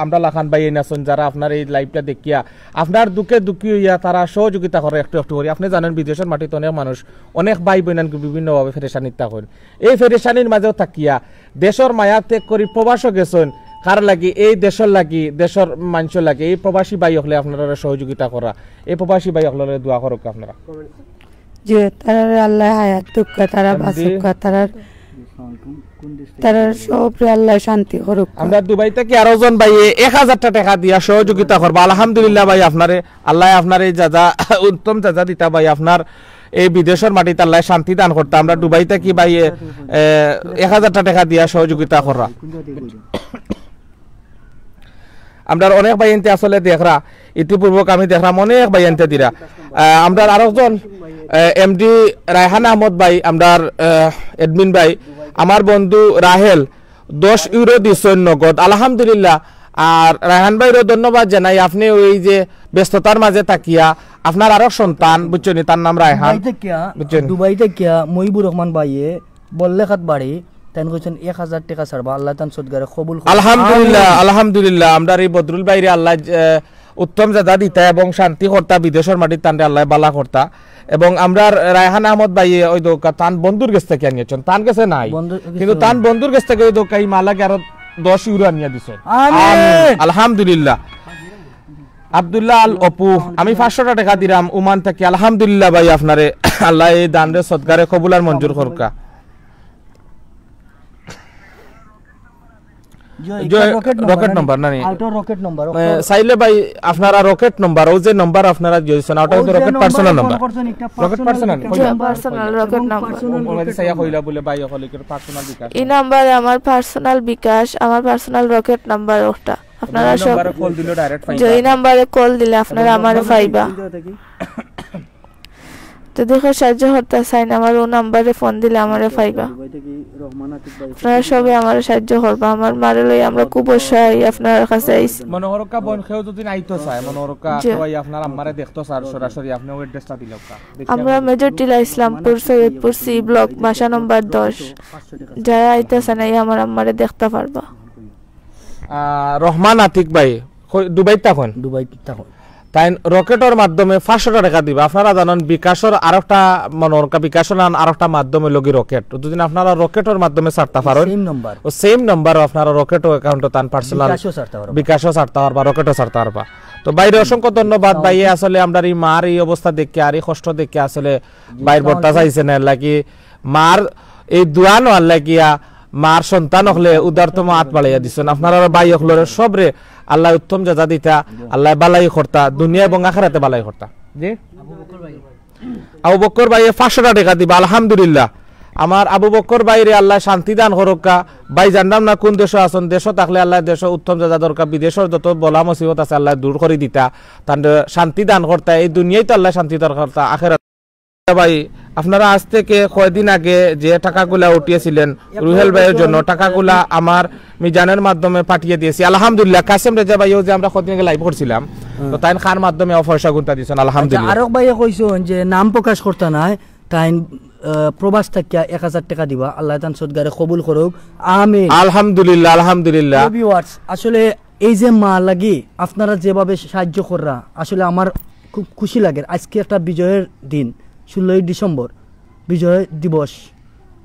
আমরা লাখান ভাই আছেন যারা আপনার এই লাইভটা দেখিয়া আপনার দুঃখী হইয়া তারা সহযোগিতা করে একটু করি। আপনি জানেন বিদেশের মাটিতে অনেক মানুষ অনেক ভাই বোন বিভিন্নভাবে ফেরেশানির থাকেন, এই ফেরেশানির মাঝেও থাকিয়া দেশের মায়া ত্যাগ করি প্রবাসও গেছেন, কার লাগি এই দেশের লাগি দেশের মানুষের লাগি এই প্রবাসী ভাই হলে আপনারা সহযোগিতা করা, এই প্রবাসী ভাই হলে দোয়া করুক আপনারা যে তারা আল্লাহ হায়াত দুঃখ তারা বাসুক তারা সব আল্লাহ শান্তি করুক। আমরা দুবাই থেকে আরো জন ভাই 1000 টাকা দিয়া সহযোগিতা করবা আলহামদুলিল্লাহ। ভাই আপনারে আল্লাহ আপনার এই যা উত্তম যা দিতা ভাই আপনার এই বিদেশের মাটিতে আল্লাহ শান্তি দান করতে। আমরা দুবাই থেকে ভাই 1000 টাকা দিয়া সহযোগিতা করা। আমরা অনেক ভাইয়ানতে আসলে দেখরা ইতিপূর্বক আমি দেখলাম অনেক ভাইয়ানতে দিরা। আমরা আরেকজন এমডি রায়হান আহমদ ভাই আমরার এডমিন ভাই আমার বন্ধু রাহেল 10 ইউরো দিছেন নগদ আলহামদুলিল্লাহ। আর রায়হান ভাইরও ধন্যবাদ জানাই, আপনি ওই যে ব্যস্ততার মাঝে থাকিয়া আপনার আরো সন্তান বুঝছেন তার নাম রায়হান দুবাই থেকে মহিবুর রহমান ভাইয়ে বললে খাত বাড়ি তাই কইছেন 1000 টাকা ছাড়বা আল্লাহ তান সদগারে কবুল আলহামদুলিল্লাহ আলহামদুলিল্লাহ। আমরা এই বদরুল ভাইরে আল্লাহ উত্তম জাদা দিতা এবং শান্তি করতা, বিদেশের মাটির তানরে আল্লাহ বালা করতা। এবং আমরা রায়হান আহমদ ভাই ওই দোকা তান বন্ধুর কাছ থেকে আনিয়েছেন, তান কাছে নাই কিন্তু তান বন্ধুর কাছ থেকে ওই দোকা এই মালাকে আরো 10 ইউরো আনিয়ে দিছেন আলহামদুলিল্লাহ। আব্দুল্লাহ আল অপু আমি 500 টাকা দিলাম ওমান থেকে আলহামদুলিল্লাহ। ভাই আপনারে আল্লাহ এই দানরে সদগারে কবুল আর মঞ্জুর করুক। রকেট নাম্বার না রকেট নাম্বার চাইলে ভাই আপনারা রকেট নাম্বার ও যে নাম্বার আপনারা দিয়েছেন ওটা হচ্ছে rocket personal number, rocket personal rocket number ওনাদের সাইয়া কইলা বলে ভাই হলে কি পার্সোনাল বিকাশ এই নাম্বার আমার পার্সোনাল বিকাশ আমার পার্সোনাল রকেট নাম্বার ওটা আপনারা সব কল দিলে ডাইরেক্ট পাইবা, যেই নাম্বারে কল দিলে আপনারা আমারে পাইবা। যদি কেউ সাহায্য করতে চাই না আমার ও নাম্বারে ফোন দিলে আমারে পাইবা। আপনারা সবাই আমার সাহায্য করবা। আমার মারে লই আমরা খুব অসহায় আপনার কাছে আইছি। মনোহরকা বন খেও যদি আইতো চায় মনোহরকা সবাই আপনার আমারে দেখতো স্যার সরাসরি আপনি অ্যাড্রেসটা দিলকা। আমরা মেজর টিলা ইসলামপুর সৈয়দপুর সি ব্লক বাসা নম্বর 10 যারা আইতাছে না আমার আমারে দেখতে পারবা। রহমান আতিক ভাই দুবাইত থাকুন তাই রকেটের মাধ্যমে 500 টাকা দিবা। আপনারা জানেন বিকাশের আরেকটা মনোরকা বিকাশের আরেকটা মাধ্যমে লগি রকেট যদি আপনারা রকেটের মাধ্যমে ছাড়তে পারেন সেম নাম্বার আপনারা রকেট অ্যাকাউন্টে তান পার্সোনাল বিকাশও ছাড়তে পারবা রকেটও ছাড়তে পারবা। তো বাইরে অসংখ্য ধন্যবাদ ভাইয়ে। আসলে আমরা এই মার এই অবস্থা দেখে আর এই কষ্ট দেখে আসলে বাইর বর্তা চাইছে না লাগি মার এই দোয়া নোয়ার লাগিয়া মার সন্তান হলে উদারতম হাত বাড়াইয়া দিচ্ছেন আপনারা ভাই হলরে সবরে আল্লাহ উত্তম জাজা দিতা আল্লাহ বালাই করতা দুনিয়া এবং আখিরাতে বালাই করতা। জি আবু বকর ভাই 500 টাকা দিবা আলহামদুলিল্লাহ। আমার আবু বকর ভাইরে আল্লাহ শান্তি দান করুকা। ভাই জানলাম না কোন দেশ আছেন দেশ থাকলে আল্লাহ দেশ উত্তম জাজা দরকার বিদেশের যত বলা মুসিবত আছে আল্লাহ দূর করে দিতা তার শান্তি দান করতা এই দুনিয়ায় তো আল্লাহ শান্তি দান করতা আখিরাত। ভাই আপনারা আজ থেকে কয়েকদিন আগে যে টাকাগুলা উঠিয়েছিলেন রুহেল ভাইয়ের জন্য টাকাগুলা আমার মিজানের মাধ্যমে পাঠিয়ে দিয়েছি আলহামদুলিল্লাহ। কাসেম রেজা ভাইও যে আমরা কতদিন আগে লাইভ করছিলাম তো তাই খান মাধ্যমে পয়সা গুনতা দিয়েছেন আলহামদুলিল্লাহ। আরক ভাইয়ে কইছেন যে নাম প্রকাশ করতে নাই তাই প্রবাস থাকিয়া 1000 টাকা দিবা আল্লাহ তান সদগারে কবুল করুক আমিন আলহামদুলিল্লাহ আলহামদুলিল্লাহ। ভিউয়ার্স আসলে এই যে মা লাগি আপনারা যেভাবে সাহায্য কররা আসলে আমার খুব খুশি লাগে। আজকে একটা বিজয়ের দিন 16 ডিসেম্বর বিজয় দিবস।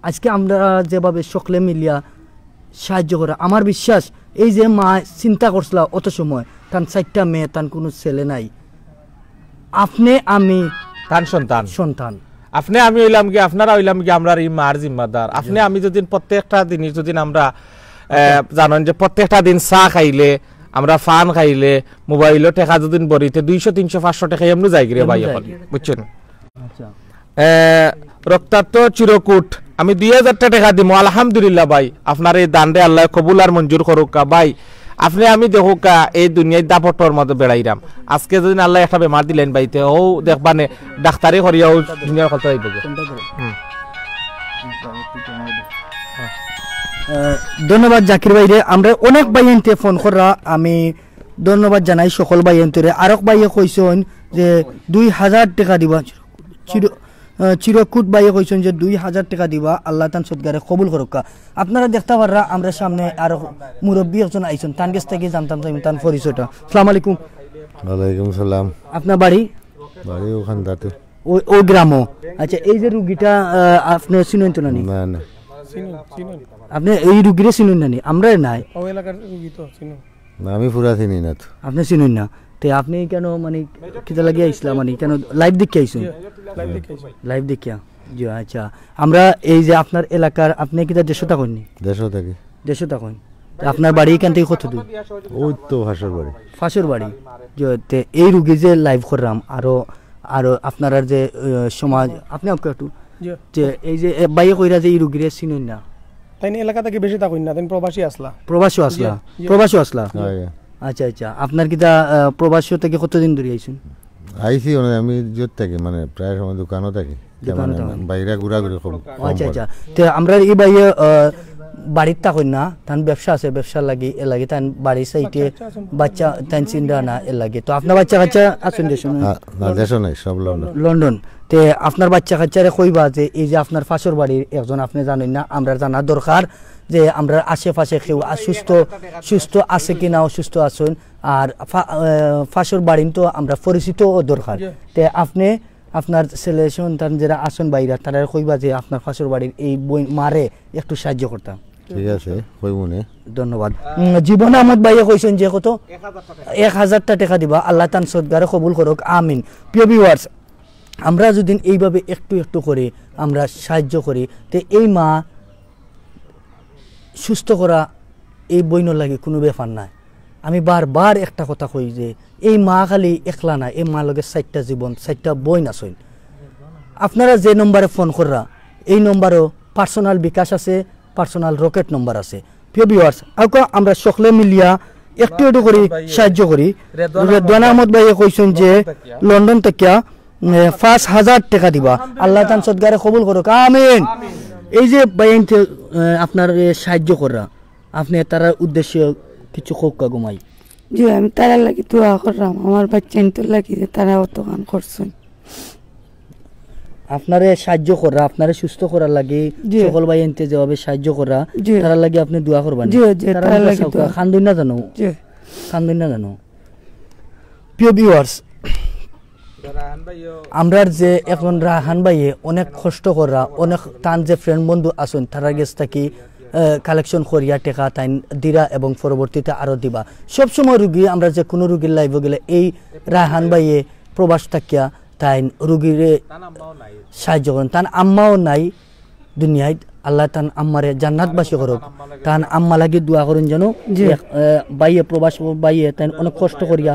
আজকে আমরা যেভাবে সকলে মিলিয়া সাহায্য করা আমার বিশ্বাস এই যে মা চিন্তা করছিল অত সময় তার 4টা মেয়ে তার কোনো ছেলে নাই আপনি আমি তার সন্তান আপনি আমি হইলাম কি আপনারা হইলাম কি আমরা এই মার জিম্মাদার। আপনি আমি যদি প্রত্যেকটা দিনই যদি আমরা জানেন যে প্রত্যেকটা দিন চা খাইলে আমরা ফান খাইলে মোবাইলও টাকা যদি বরিতে 200 300 500 টাকা এমনি যাই রে ভাই এখন বুঝছেন। রক্তাক্ত চিরকুট আমি 2000 টাকা দিব আলহামদুলিল্লাহ ভাই। আপনার এই দানরে আল্লাহ কবুল আর মঞ্জুর করুক ভাই। আপনি আমি দেখুকা এই দুনিয়ায় দাপটর মধ্যে বেড়াইরাম আজকে যদি আল্লাহ একটা বেমার দিলেন ভাইতে ও দেখবানে ডাক্তারি করিয়া ও দুনিয়ার কথা যাইব। ধন্যবাদ জাকির ভাইরে। আমরা অনেক ভাইয়েনতে ফোন করা আমি ধন্যবাদ জানাই সকল ভাইয়েনতরে। আরক ভাইয়ে কইছেন যে 2000 টাকা দিবা চিরকুট ভাইয়ে কইছেন যে 2000 টাকা দিবা আল্লাহ তান সদগারে কবুল করুক। আপনারা দেখতে পাররা আমরা সামনে আরো মুরব্বী একজন আইছেন তান কাছ থেকে জানতাম তান পরিচয়টা। আসসালামু আলাইকুম। ওয়ালাইকুম সালাম। আপনার বাড়ি ওখানটাতে ও গ্রামও। আচ্ছা এই যে রুগীটা আপনি চিনেন তো না? না আপনি এই রুগীরে চিনেন না? আমরা নাই ও এলাকার রুগী তো চিনো না আমি পুরা চিনি না তো। আপনি চিনেন না তে আপনি কেন মানে কিতা লাগি আইছিলা মানে কেন লাইভ দেখে আইছেন? লাইভ দেখিয়া জি আচ্ছা। আমরা এই যে আপনার এলাকার আপনি কিতা দেশটা কইনি? দেশটা কইন। আপনার বাড়ি এখান থেকে কত দূর? ওই তো ফাঁসের বাড়ি যে এই রুগী যে লাইভ করলাম আরো আরো আপনারা যে সমাজ আপনি একটু যে এই যে বাইয়ে কইরা যে এই রুগীরে চিনেন না তাই এলাকা থেকে বেশি তা কইন না তাই প্রবাসী আসলা। আচ্ছা আচ্ছা আপনার কিতা প্রবাসী থেকে কতদিন ধরে আইছেন? আইছি আমি জোর থাকি মানে প্রায় সময় দোকানও থাকি বাইরে ঘোরাঘুরি কম। আচ্ছা আচ্ছা তো আমরা এই বাইয়ে বাড়ির থাকেন না তান ব্যবসা আছে ব্যবসার লাগি এর লাগে তান বাড়ির সাইডে বাচ্চা তান চিন্তা না এর লাগে। তো আপনার বাচ্চা কাচ্চা আছেন দেশ? না দেশ নাই সব লন্ডন। তে আপনার বাচ্চা কাচ্চারে কইবা যে এই যে আপনার ফাঁসর বাড়ির একজন আপনি জানেন না আমরা জানা দরকার যে আমরা আশেপাশে কেউ সুস্থ আছে কিনা অসুস্থ আছেন আর ফাঁসর বাড়ি তো আমরা পরিচিত দরকার। তে আপনি আপনার ছেলে সন্তান যারা আসন বাইরা তারা কইবা যে আপনার ফাঁসর বাড়ির এই বই মারে একটু সাহায্য করতাম। ঠিক আছে কইবনে ধন্যবাদ। জীবন আহমদ ভাইয়া কইছেন যে কত 1000 টাকা দিবা আল্লাহ তান সদগারে কবুল করুক আমিন। প্রিয় ভিউয়ার্স আমরা যদি এইভাবে একটু একটু করে আমরা সাহায্য করি তো এই মা সুস্থ করা এই বইনের লাগে কোনো ব্যাপার নাই। আমি বারবার একটা কথা কই যে এই মা খালি একলা না এই মা লগে 4টা জীবন 4টা বইন আছে। আপনারা যে নম্বরে ফোন কররা এই নম্বরও পার্সোনাল বিকাশ আছে পার্সোনাল রকেট নম্বর আছে। প্রিয় ভিউয়ার্স আমরা সকলে মিলিয়া একটু একটু করে সাহায্য করি। রেদওয়ান আহমদ ভাইয়ে কইছেন যে লন্ডন থেকে 5,000 টাকা দিবা আল্লাহ তান সদগারে কবুল করুক আমিন এই যে বাইন আপনার সাহায্য করা আপনি তার উদ্দেশ্যে কিছু কোকা ঘুমাই জি আমি তারা লাগি দোয়া করলাম আমার বাচ্চা ইনতুল লাগি যে তারা অত গান করছেন আপনারে সাহায্য করা আপনারে সুস্থ করার লাগে সকল ভাই এনতে যেভাবে সাহায্য করা তারা লাগে আপনি দোয়া করবেন জি জি তারা লাগি দোয়া খান্দুন না জানো জি খান্দুন না জানো প্রিয় ভিউয়ার্স আমরা যে এখন রাহান ভাইয়ে অনেক কষ্ট করা অনেক টান যে ফ্রেন্ড বন্ধু আছেন তারা গেছ থাকি কালেকশন করিয়া টেকা তাই দিরা এবং পরবর্তীতে আরো দিবা সবসময় রুগী আমরা যে কোনো রুগীর লাইভে গেলে এই রাহান ভাইয়ে প্রবাস থাকিয়া তাই রুগীরে সাহায্য করেন তান আম্মাও নাই দুনিয়ায় আল্লাহ তান আম্মারে জান্নাতবাসী করুক তান আম্মা লাগি দোয়া করুন যেন বাইয়ে প্রবাস বাইয়ে তাই অনেক কষ্ট করিয়া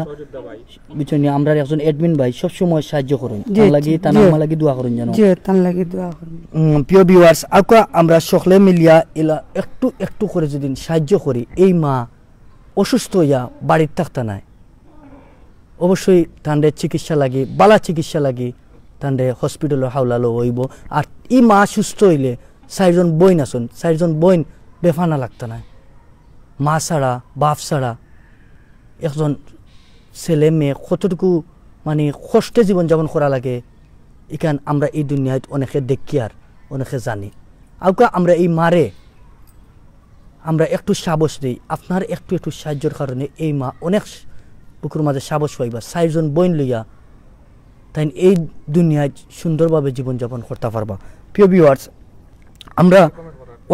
বিচনি আমরা একজন অ্যাডমিন ভাই সব সময় সাহায্য করুন তান লাগি তান আম্মা লাগি দোয়া করুন যেন জি তান লাগি দোয়া করুন প্রিয় ভিউয়ার্স আকা আমরা সকলে মিলিয়া এলা একটু একটু করে যদি সাহায্য করি এই মা অসুস্থ হইয়া বাড়ির থাকতে নাই অবশ্যই তান্ডে চিকিৎসা লাগি বালা চিকিৎসা লাগি তান্ডে হসপিটালে হাওলালো হইব আর এই মা সুস্থ হইলে 4 জন বইন আসুন 4 জন বইন বেফানা লাগতো না মা ছাড়া বাপ ছাড়া একজন ছেলে মেয়ে কতটুকু মানে কষ্টে জীবনযাপন করা লাগে এখান আমরা এই দুনিয়ায় অনেকে দেখি আর অনেকে জানি আউকা আমরা এই মারে আমরা একটু সাহস দিই আপনার একটু একটু সাহায্যের কারণে এই মা অনেক বুকুর মাঝে সাহস পাইবা 4 জন বইন লইয়া তাই এই দুনিয়ায় সুন্দরভাবে জীবনযাপন করতে পারবা প্রিয় ভিউয়ার্স আমরা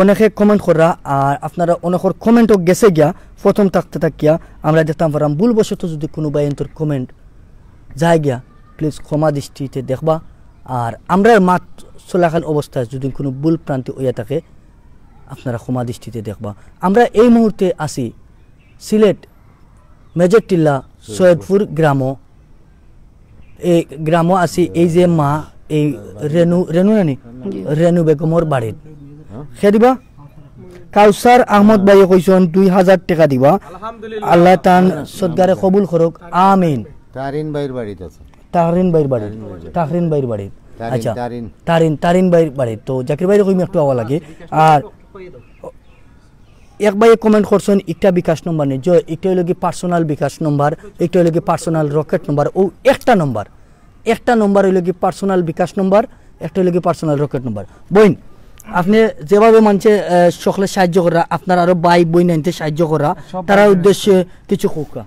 অনেকে কমেন্ট করা আর আপনারা অনেকের কমেন্টও গেছে গিয়া প্রথম থাকতে থাকিয়া আমরা দেখতাম পারাম ভুলবশত যদি কোনো বাইন্তর কমেন্ট যায় গিয়া প্লিজ ক্ষমা দৃষ্টিতে দেখবা আর আমরা মাত চলাকাল অবস্থায় যদি কোনো ভুল প্রান্তি হইয়া থাকে আপনারা ক্ষমা দৃষ্টিতে দেখবা আমরা এই মুহূর্তে আছি সিলেট মেজর টিল্লা সৈয়দপুর গ্রামও এই গ্রামও আছি এই যে মা এই রেনু নানি রেনু বেগমর বাড়ির সে দিবা কাউসার আহমদ ভাই কইছেন 2000 টাকা দিবা আল্লাহ তান সদগারে কবুল করুক আমিন তারিন ভাইয়ের বাড়িতে আছে তারিন ভাইয়ের বাড়ি আচ্ছা তারিন ভাইয়ের বাড়ি তো জাকির ভাইয়ের কইমি একটু আওয়া লাগে আর এক ভাই কমেন্ট করছেন একটা বিকাশ নম্বর নেই যে একটা হইল কি পার্সোনাল বিকাশ নম্বর একটা হইল কি পার্সোনাল রকেট নম্বর ও একটা নম্বর হইল কি পার্সোনাল বিকাশ নম্বর একটা হইল কি পার্সোনাল রকেট নম্বর বইন আপনি যেভাবে মানুষে সকলে সাহায্য করা আপনার আরো ভাই বইন আনতে সাহায্য করা তার উদ্দেশ্যে কিছু হোকা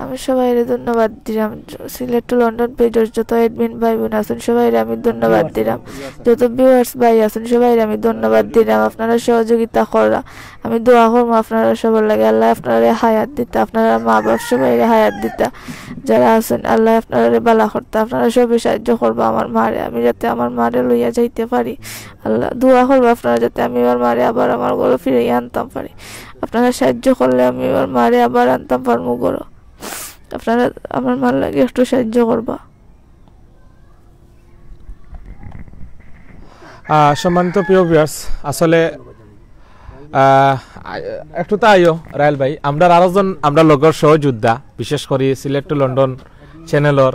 আমি সবাইরে ধন্যবাদ দিলাম সিলেট টু লন্ডন পেজের যত অ্যাডমিন ভাই বোন আছেন সবাইরে আমি ধন্যবাদ দিলাম যত ভিউয়ার্স ভাই আছেন সবাইরে আমি ধন্যবাদ দিলাম আপনারা সহযোগিতা করা আমি দোয়া করবো আপনারা সবার লাগে আল্লাহ আপনারা হায়াত দিতা আপনারা মা বাপ সবাইরে হায়াত দিতা যারা আছেন আল্লাহ আপনারা বালা করতে আপনারা সবাই সাহায্য করবো আমার মারে আমি যাতে আমার মারে লইয়া যাইতে পারি আল্লাহ দোয়া করবো আপনারা যাতে আমি আমার মারে আবার আমার ঘরে ফিরে আনতাম পারি আপনারা সাহায্য করলে আমি আমার মারে আবার আনতাম পারবো ঘরে আপনারা আমার মার লাগে একটু সাহায্য করবা সম্মানিত প্রিয় ভিউয়ার্স আসলে একটু তাইও রায়েল ভাই আমরা আরেকজন আমরা লগর সহযোদ্ধা বিশেষ করে সিলেট টু লন্ডন চ্যানেলর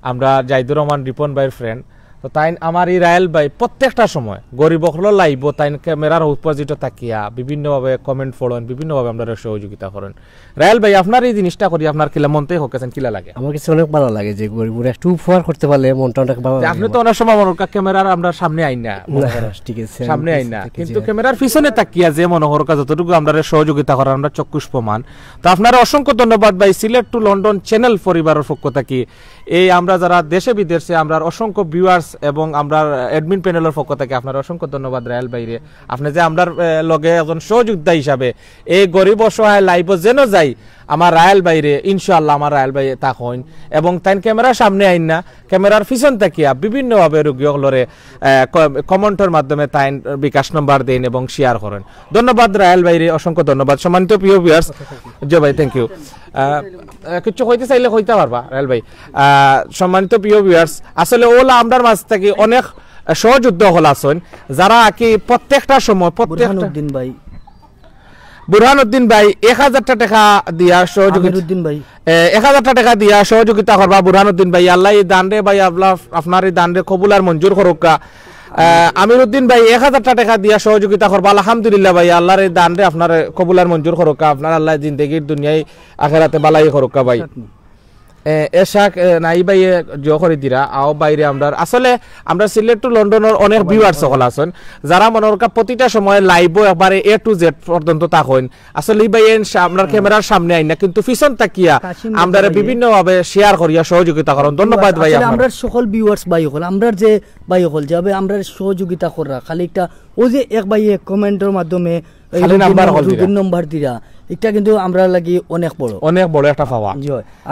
আমরা জাইদুর রহমান রিপন ভাইয়ের ফ্রেন্ড তো তাই আমার এই রায়েল ভাই প্রত্যেকটা সময় গরিব হলো লাইব তাই ক্যামেরার অপোজিটে তাকিয়া বিভিন্নভাবে কমেন্ট ফলোন বিভিন্নভাবে আমরা সহযোগিতা করেন রায়েল ভাই আপনার এই জিনিসটা করি আপনার কিলা মনতে হোকেছেন কিলা লাগে আমার কাছে অনেক ভালো লাগে যে গরিবুর একটু উপহার করতে পারলে মনটা অনেক ভালো লাগে আপনি তো অনেক সময় মনে ক্যামেরার আমরা সামনে আই না ঠিক আছে সামনে আই না কিন্তু ক্যামেরার পিছনে তাকিয়া যে মনোহর কাজ যতটুকু আমরা সহযোগিতা করার আমরা চক্ষুষ প্রমাণ তো আপনারা অসংখ্য ধন্যবাদ ভাই সিলেট টু লন্ডন চ্যানেল পরিবারের পক্ষ থেকে এই আমরা যারা দেশে বিদেশে আমরা অসংখ্য ভিউয়ার্স এবং আমরা অ্যাডমিন প্যানেলের পক্ষ থেকে আপনার অসংখ্য ধন্যবাদ রায়েল ভাইরে আপনি যে আমরা লগে একজন সহযোদ্ধা হিসাবে এই গরিব অসহায় লাইভ যেন যাই আমার রায়েল ভাইরে ইনশাআল্লাহ আমার রায়েল ভাই তা হইন এবং তাই ক্যামেরার সামনে আইন না ক্যামেরার পিছন থাকিয়া বিভিন্নভাবে রোগীগুলোরে কমেন্টের মাধ্যমে তাই বিকাশ নম্বর দেন এবং শেয়ার করেন ধন্যবাদ রায়েল ভাইরে অসংখ্য ধন্যবাদ সম্মানিত প্রিয় ভিউয়ার্স জয় ভাই থ্যাংক ইউ কিছু কইতে চাইলে কইতে পারবা রায়েল ভাই সম্মানিত প্রিয় ভিউয়ার্স আসলে ওলা আমরার মাঝ থেকে অনেক সহযোদ্ধা হল আছেন যারা কি প্রত্যেকটা সময় প্রত্যেকটা দিন ভাই বুরহানুদ্দিন ভাই 1000 টাকা দিয়া সহযোগিতা, আমিরউদ্দিন ভাই 1000 টাকা দিয়া সহযোগিতা করবা বুরহানুদ্দিন ভাই। আল্লাহ এই দান রে ভাই আপনার এই দান রে কবুল আর মঞ্জুর করুকা। আমিরউদ্দিন ভাই 1000 টাকা দিয়া সহযোগিতা করবা। আলহামদুলিল্লাহ ভাই, আল্লাহর এই দান রে আপনার কবুল আর মঞ্জুর করুকা। আপনার আল্লাহ জিন্দেগির দুনিয়ায় আখিরাতে বালাই করুকা ভাই। এশাক নাই ভাই জো করে দিরা আও বাইরে আমরা আসলে আমরা সিলেট টু লন্ডনের অনেক ভিউয়ার্স সকল আছেন যারা মনের প্রতিটা সময় লাইভ একবারে A to Z পর্যন্ত থাকেন। আসলে ভাই আপনার ক্যামেরার সামনে আইনা কিন্তু পিছন তাকিয়া আমরা বিভিন্ন ভাবে শেয়ার করিয়া সহযোগিতা করেন। ধন্যবাদ ভাই। আমরা সকল ভিউয়ার্স ভাই হল আমরা যে ভাই হল যাবে আমরা সহযোগিতা করা খালি একটা ও যে এক ভাই কমেন্টের মাধ্যমে নাম্বার দিরা এটা কিন্তু আমরা লাগি অনেক বড় একটা পাওয়া।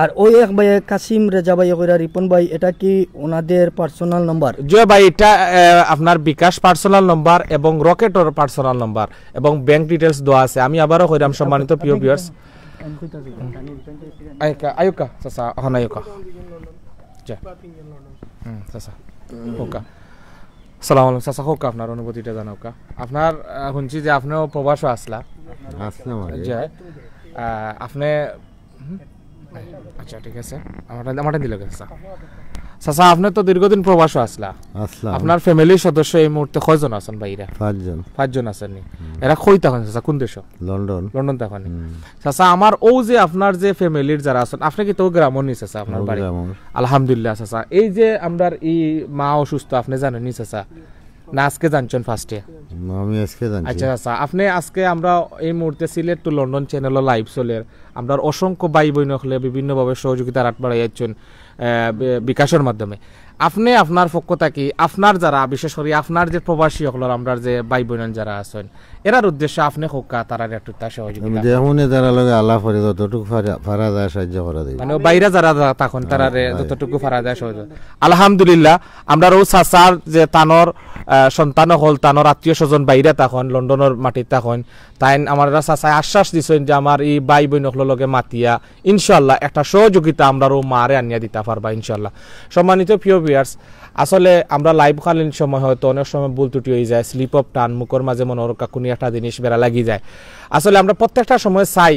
আর ওই এক ভাই কাসিম রেজা ভাই কইরা রিপন ভাই এটা কি ওনাদের পার্সোনাল নাম্বার? জয় ভাই এটা আপনার বিকাশ পার্সোনাল নাম্বার এবং রকেটর পার্সোনাল নাম্বার এবং ব্যাংক ডিটেইলস দেওয়া আছে। আমি আবারও কইরাম সম্মানিত প্রিয় ভিউয়ার্স আয়ুকা চাচা এখন আয়ুকা জয় চাচা ওকা সালাম আলাইকুম চাচা হোক আপনার অনুভূতিটা জানাওকা। আপনার শুনছি যে আপনিও প্রবাসও আসলা জয় আপনি আচ্ছা ঠিক আছে আমারটা দিল চাচা। চাচা আপনি তো দীর্ঘদিন প্রবাসও আসলা, আপনার ফ্যামিলির সদস্য এই মুহূর্তে কয়জন আছেন বাইরে? 5 জন আছেন। এরা কই থাকেন চাচা? কোন দেশ? লন্ডন থাকেন চাচা। আমার ও যে আপনার যে ফ্যামিলির যারা আছেন আপনি কি তো গ্রামও নি চাচা আপনার বাড়ি? আলহামদুলিল্লাহ চাচা। এই যে আমরা এই মা অসুস্থ আপনি জানেন নি চাচা না আজকে জানছেন ফার্স্টে? আমি আজকে জানছি। আচ্ছা আচ্ছা আপনি আজকে আমরা এই মুহূর্তে Sylhet to London channel live চলের আমরা অসংখ্য ভাই বোন হলে বিভিন্নভাবে সহযোগিতা রাত বাড়াইছেন বিকাশের মাধ্যমে। আপনি আপনার পক্ষ থেকে আপনার যারা বিশেষ করে আপনার যে প্রবাসী হলের আমরা যে ভাই বোন যারা আছেন এরার উদ্দেশ্যে আপনি হোকা তারা একটু সহযোগিতা যেমন যারা লগে আলাপ করে যতটুকু ফারা যায় সাহায্য করা দেয় মানে বাইরে যারা তখন তারা যতটুকু ফারা যায় সহযোগিতা। আলহামদুলিল্লাহ আমরা ও চাচার যে তানর সন্তান হল তানর আত্মীয় স্বজন বাইরে তখন লন্ডনের মাটিতে তখন তাই আমার চাচায় আশ্বাস দিচ্ছেন যে আমার এই ভাই বোন হলের লগে মাতিয়া ইনশাল্লাহ একটা সহযোগিতা আমরা ও মারে আনিয়া দিতে পারবা ইনশাল্লাহ। সম্মানিত প্রিয় ভিউয়ার্স আসলে আমরা লাইভকালীন সময় হয়তো অনেক সময় ভুল ত্রুটি হয়ে যায়, স্লিপ অফ টান মুখের মাঝে মনে ওর কাকুনি একটা জিনিস বেড়া লাগি যায়। আসলে আমরা প্রত্যেকটা সময় চাই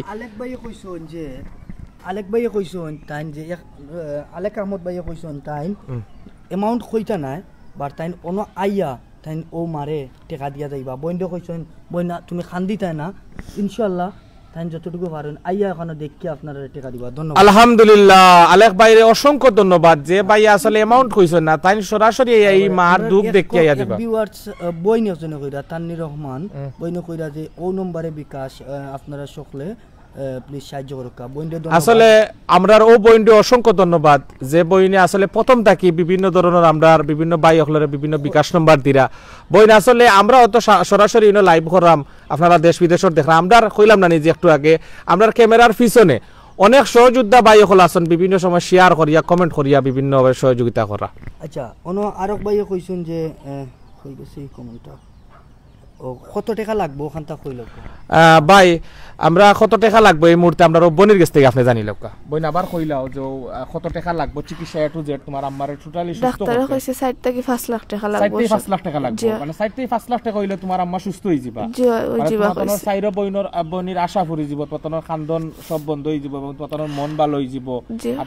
আলেক ভাইয়ে কইছেন তাইন যে আলেক আহমদ ভাইয়ে কইছেন তাইন অ্যামাউন্ট কইতা নাই বাট তাইন অনো আইয়া তাইন ও মারে টেকা দিয়া যাইবা। বইন্দ কইছেন বইনা তুমি খান্দি তাই না ইনশাআল্লাহ তাই যতটুকু পারেন আইয়া এখনো দেখি আপনারা টেকা দিবা। ধন্যবাদ। আলহামদুলিল্লাহ আলেক ভাইরে অসংখ্য ধন্যবাদ যে ভাই আসলে অ্যামাউন্ট কইছেন না তাই সরাসরি এই মার দুঃখ দেখি আইয়া দিবা। ভিউয়ার্স বইন একজন কইরা তাননি রহমান বইন কইরা যে ও নম্বরে বিকাশ আপনারা সকলে প্লিজ সাহায্য করুকা। আসলে আমরার ও বইন্ডে অসংখ্য ধন্যবাদ যে বইনে আসলে প্রথম থাকি বিভিন্ন ধরনের আমরা বিভিন্ন ভাই হলের বিভিন্ন বিকাশ নম্বর দিরা বইন আসলে আমরা অত সরাসরি লাইভ করাম আপনারা দেশ বিদেশের দেখলাম আমরা কইলাম না নিজে একটু আগে আমরা ক্যামেরার পিছনে অনেক সহযোদ্ধা ভাই হল আছেন বিভিন্ন সময় শেয়ার করিয়া কমেন্ট করিয়া বিভিন্ন সহযোগিতা করা। আচ্ছা অনো আরক ভাইয়ে কইছেন যে কই গেছে এই কমেন্টটা কত টাকা লাগবে ওখানটা কই লোক ভাই আমরা কত টাকা লাগবে এই মুহূর্তে আমরা বোনের কাছ থেকে আপনি জানি লোক বোন আবার কইলাও যে কত টাকা লাগবে চিকিৎসা A to Z তোমার আম্মারে টোটালি সুস্থ ডাক্তার কইছে 60 থেকে 5 লাখ টাকা লাগবে। 60 থেকে 5 লাখ টাকা লাগবে মানে 60 থেকে 5 লাখ টাকা হইলে তোমার আম্মা সুস্থ হই যাবা। জি ওই যাবা তোমার সাইরো বইনর আশা ফুরি যাব তোমার খান্দন সব বন্ধ হই যাব এবং তোমার মন ভালো হই যাব।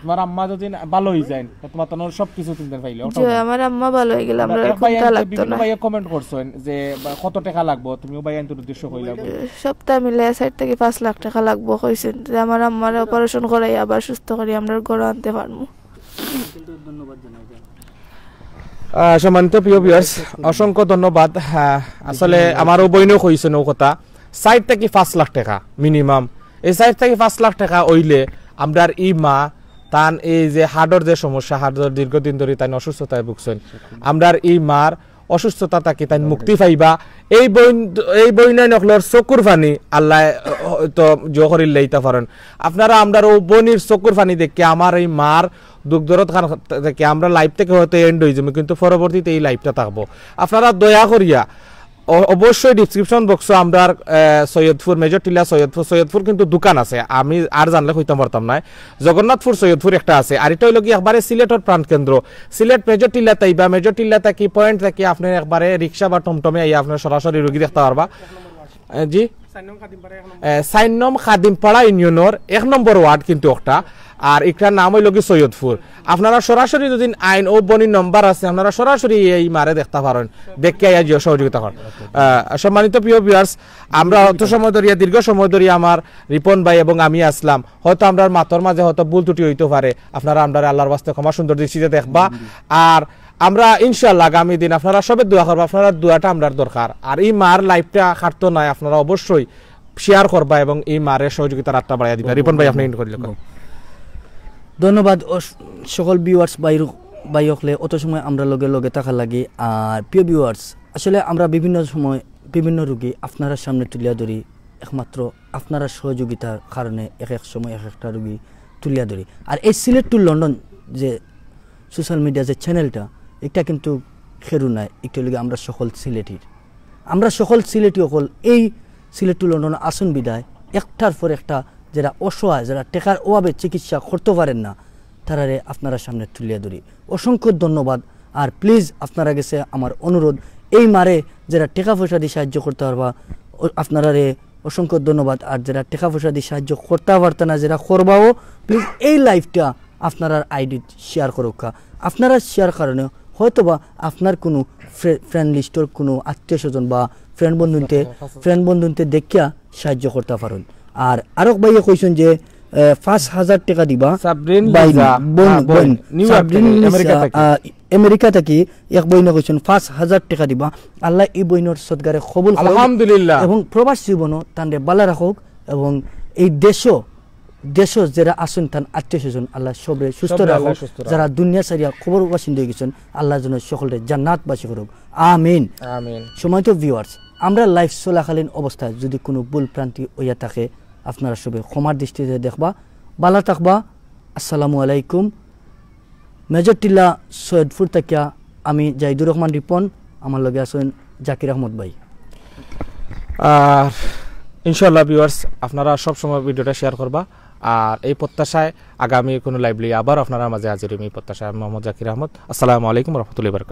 তোমার আম্মা যদি ভালো হই যায় তোমার সব কিছু চিন্তা পাইলে জি আমার আম্মা ভালো হই গেল আমরা কোনটা লাগতো না। ভাই কমেন্ট করছেন যে কত টাকা লাগবে তুমিও ভাই আন্তর উদ্দেশ্য কইলা সপ্তাহ মিলে 60 থেকে 5 লাখ টাকা লাগবে কইছেন যে আমার আম্মার অপারেশন করাই আবার সুস্থ করি আমরা ঘরে আনতে পারবো। ধন্যবাদ জানাই। সম্মানিত প্রিয় ভিউয়ার্স অসংখ্য ধন্যবাদ। আসলে আমারও বইনও কইছেন ও কথা 60 থেকে 5 লাখ টাকা মিনিমাম এই 60 থেকে 5 লাখ টাকা হইলে আমরার ই মা তান এই যে হার্টের যে সমস্যা হার্টের দীর্ঘদিন ধরে তাই অসুস্থতায় ভুগছেন আমরার এই মার অসুস্থতা তাকে তাই মুক্তি পাইবা। এই বইনাই নকলর চকুর পানি আল্লাহ তো জো করিল লইতে পারেন আপনারা আমরা ও বনির চকুর পানি দেখে আমার এই মার দুঃখ দরদ খান থেকে আমরা লাইভ থেকে হয়তো এন্ড হয়ে যাবে কিন্তু পরবর্তীতে এই লাইভটা থাকবো। আপনারা দয়া করিয়া অবশ্যই ডিসক্রিপশন বক্সে আমরা সৈয়দপুর মেজর টিলা সৈয়দপুর কিন্তু দোকান আছে আমি আর জানলে হইতে পারতাম না জগন্নাথপুর সৈয়দপুর একটা আছে আর এটা হইল কি একবারে সিলেটের প্রাণকেন্দ্র সিলেট মেজর টিলা তাইবা মেজর টিলা থাকি পয়েন্ট থাকি আপনি একবারে রিক্সা বা টমটমে আইয়া আপনার সরাসরি রোগী দেখতে পারবা। জি সাইনম খাদিমপাড়া ইউনিয়নের 1 নম্বর ওয়ার্ড কিন্তু একটা আর এটার নাম হইল কি সৈয়দপুর আপনারা সরাসরি যদি আইন ও বনি নম্বর আছে আপনারা সরাসরি এই মারে দেখতে পারেন দেখে আইয়া জিও সহযোগিতা করেন সম্মানিত প্রিয় ভিউয়ার্স আমরা অত সময় ধরিয়া দীর্ঘ সময় ধরিয়া আমার রিপন ভাই এবং আমি আসলাম হয়তো আমরা মাতর মাঝে হয়তো ভুল ত্রুটি হইতে পারে আপনারা আমরা আল্লাহর বাস্তে ক্ষমা সুন্দর দৃষ্টিতে দেখবা আর আমরা ইনশাআল্লাহ আগামী দিন আপনারা সবে দোয়া করবা আপনারা দোয়াটা আমরার দরকার আর এই মার লাইফটা খাটতো নাই আপনারা অবশ্যই শেয়ার করবা এবং এই মারের সহযোগিতার আত্মা বাড়াইয়া দিবা রিপন ভাই আপনি ইন করিলে ধন্যবাদ সকল ভিউয়ার্স ভাই হকলে অত সময় আমরা লগে লগে থাকা লাগে আর প্রিয় ভিউয়ার্স আসলে আমরা বিভিন্ন সময় বিভিন্ন রোগী আপনারা সামনে তুলিয়া ধরি একমাত্র আপনারা সহযোগিতার কারণে এক এক সময় এক একটা রোগী তুলিয়া ধরি আর এই সিলেট টু লন্ডন যে সোশ্যাল মিডিয়া যে চ্যানেলটা এটা কিন্তু খেরু নাই একটু লগে আমরা সকল সিলেটি হকল এই সিলেট টু লন্ডন আসন বিদায় একটার পর একটা যারা অসহায় যারা টেকার অভাবে চিকিৎসা করতে পারেন না তারারে আপনারা সামনে তুলিয়া ধরি অসংখ্য ধন্যবাদ আর প্লিজ আপনারা গেছে আমার অনুরোধ এই মারে যারা টাকা পয়সা দিয়ে সাহায্য করতে পারবা আপনারারে অসংখ্য ধন্যবাদ আর যারা টাকা পয়সা দিয়ে সাহায্য করতে পারতে না যারা করবাও প্লিজ এই লাইভটা আপনারা আইডি শেয়ার করুক আপনারা শেয়ার কারণে হয়তোবা আপনার কোনো ফ্রেন্ড লিস্টর কোনো আত্মীয় স্বজন বা ফ্রেন্ড বন্ধুতে দেখিয়া সাহায্য করতে পারেন আর আরক ভাইয়া কইছেন যে ৫,০০০ টাকা দিবা আমেরিকা থেকে এক বইন কইছেন ৫,০০০ টাকা দিবা আল্লাহ এই বইনের সদগারে কবুল আলহামদুলিল্লাহ এবং প্রবাস জীবনও তান্ডে বালা রাখুক এবং এই দেশ যারা আসুন তান আত্মীয় স্বজন আল্লাহ সবরে সুস্থ রাখুক যারা দুনিয়া সারিয়া খবর বাসিন্দা হয়ে গেছেন আল্লাহ যেন সকলের জান্নাতবাসী করুক আমিন সময়ত ভিউয়ার্স আমরা লাইভ চলাকালীন অবস্থায় যদি কোনো ভুল প্রান্তি হইয়া থাকে আপনারা সবে ক্ষমার দৃষ্টিতে দেখবা বালা থাকবা আসসালামু আলাইকুম মেজর টিল্লা সৈয়দপুর থেকে আমি জাহিদুর রহমান রিপন আমার লগে আছেন জাকির আহমদ ভাই আর ইনশাআল্লাহ ভিউয়ার্স আপনারা সব সময় ভিডিওটা শেয়ার করবা আর এই প্রত্যাশায় আগামী কোনো লাইভ লিয়ে আবার আপনারা মাঝে হাজির এই প্রত্যাশায় মোহাম্মদ জাকির আহমদ আসসালামু আলাইকুম রহমতুল্লাহি ওয়া বারাকাতুহু।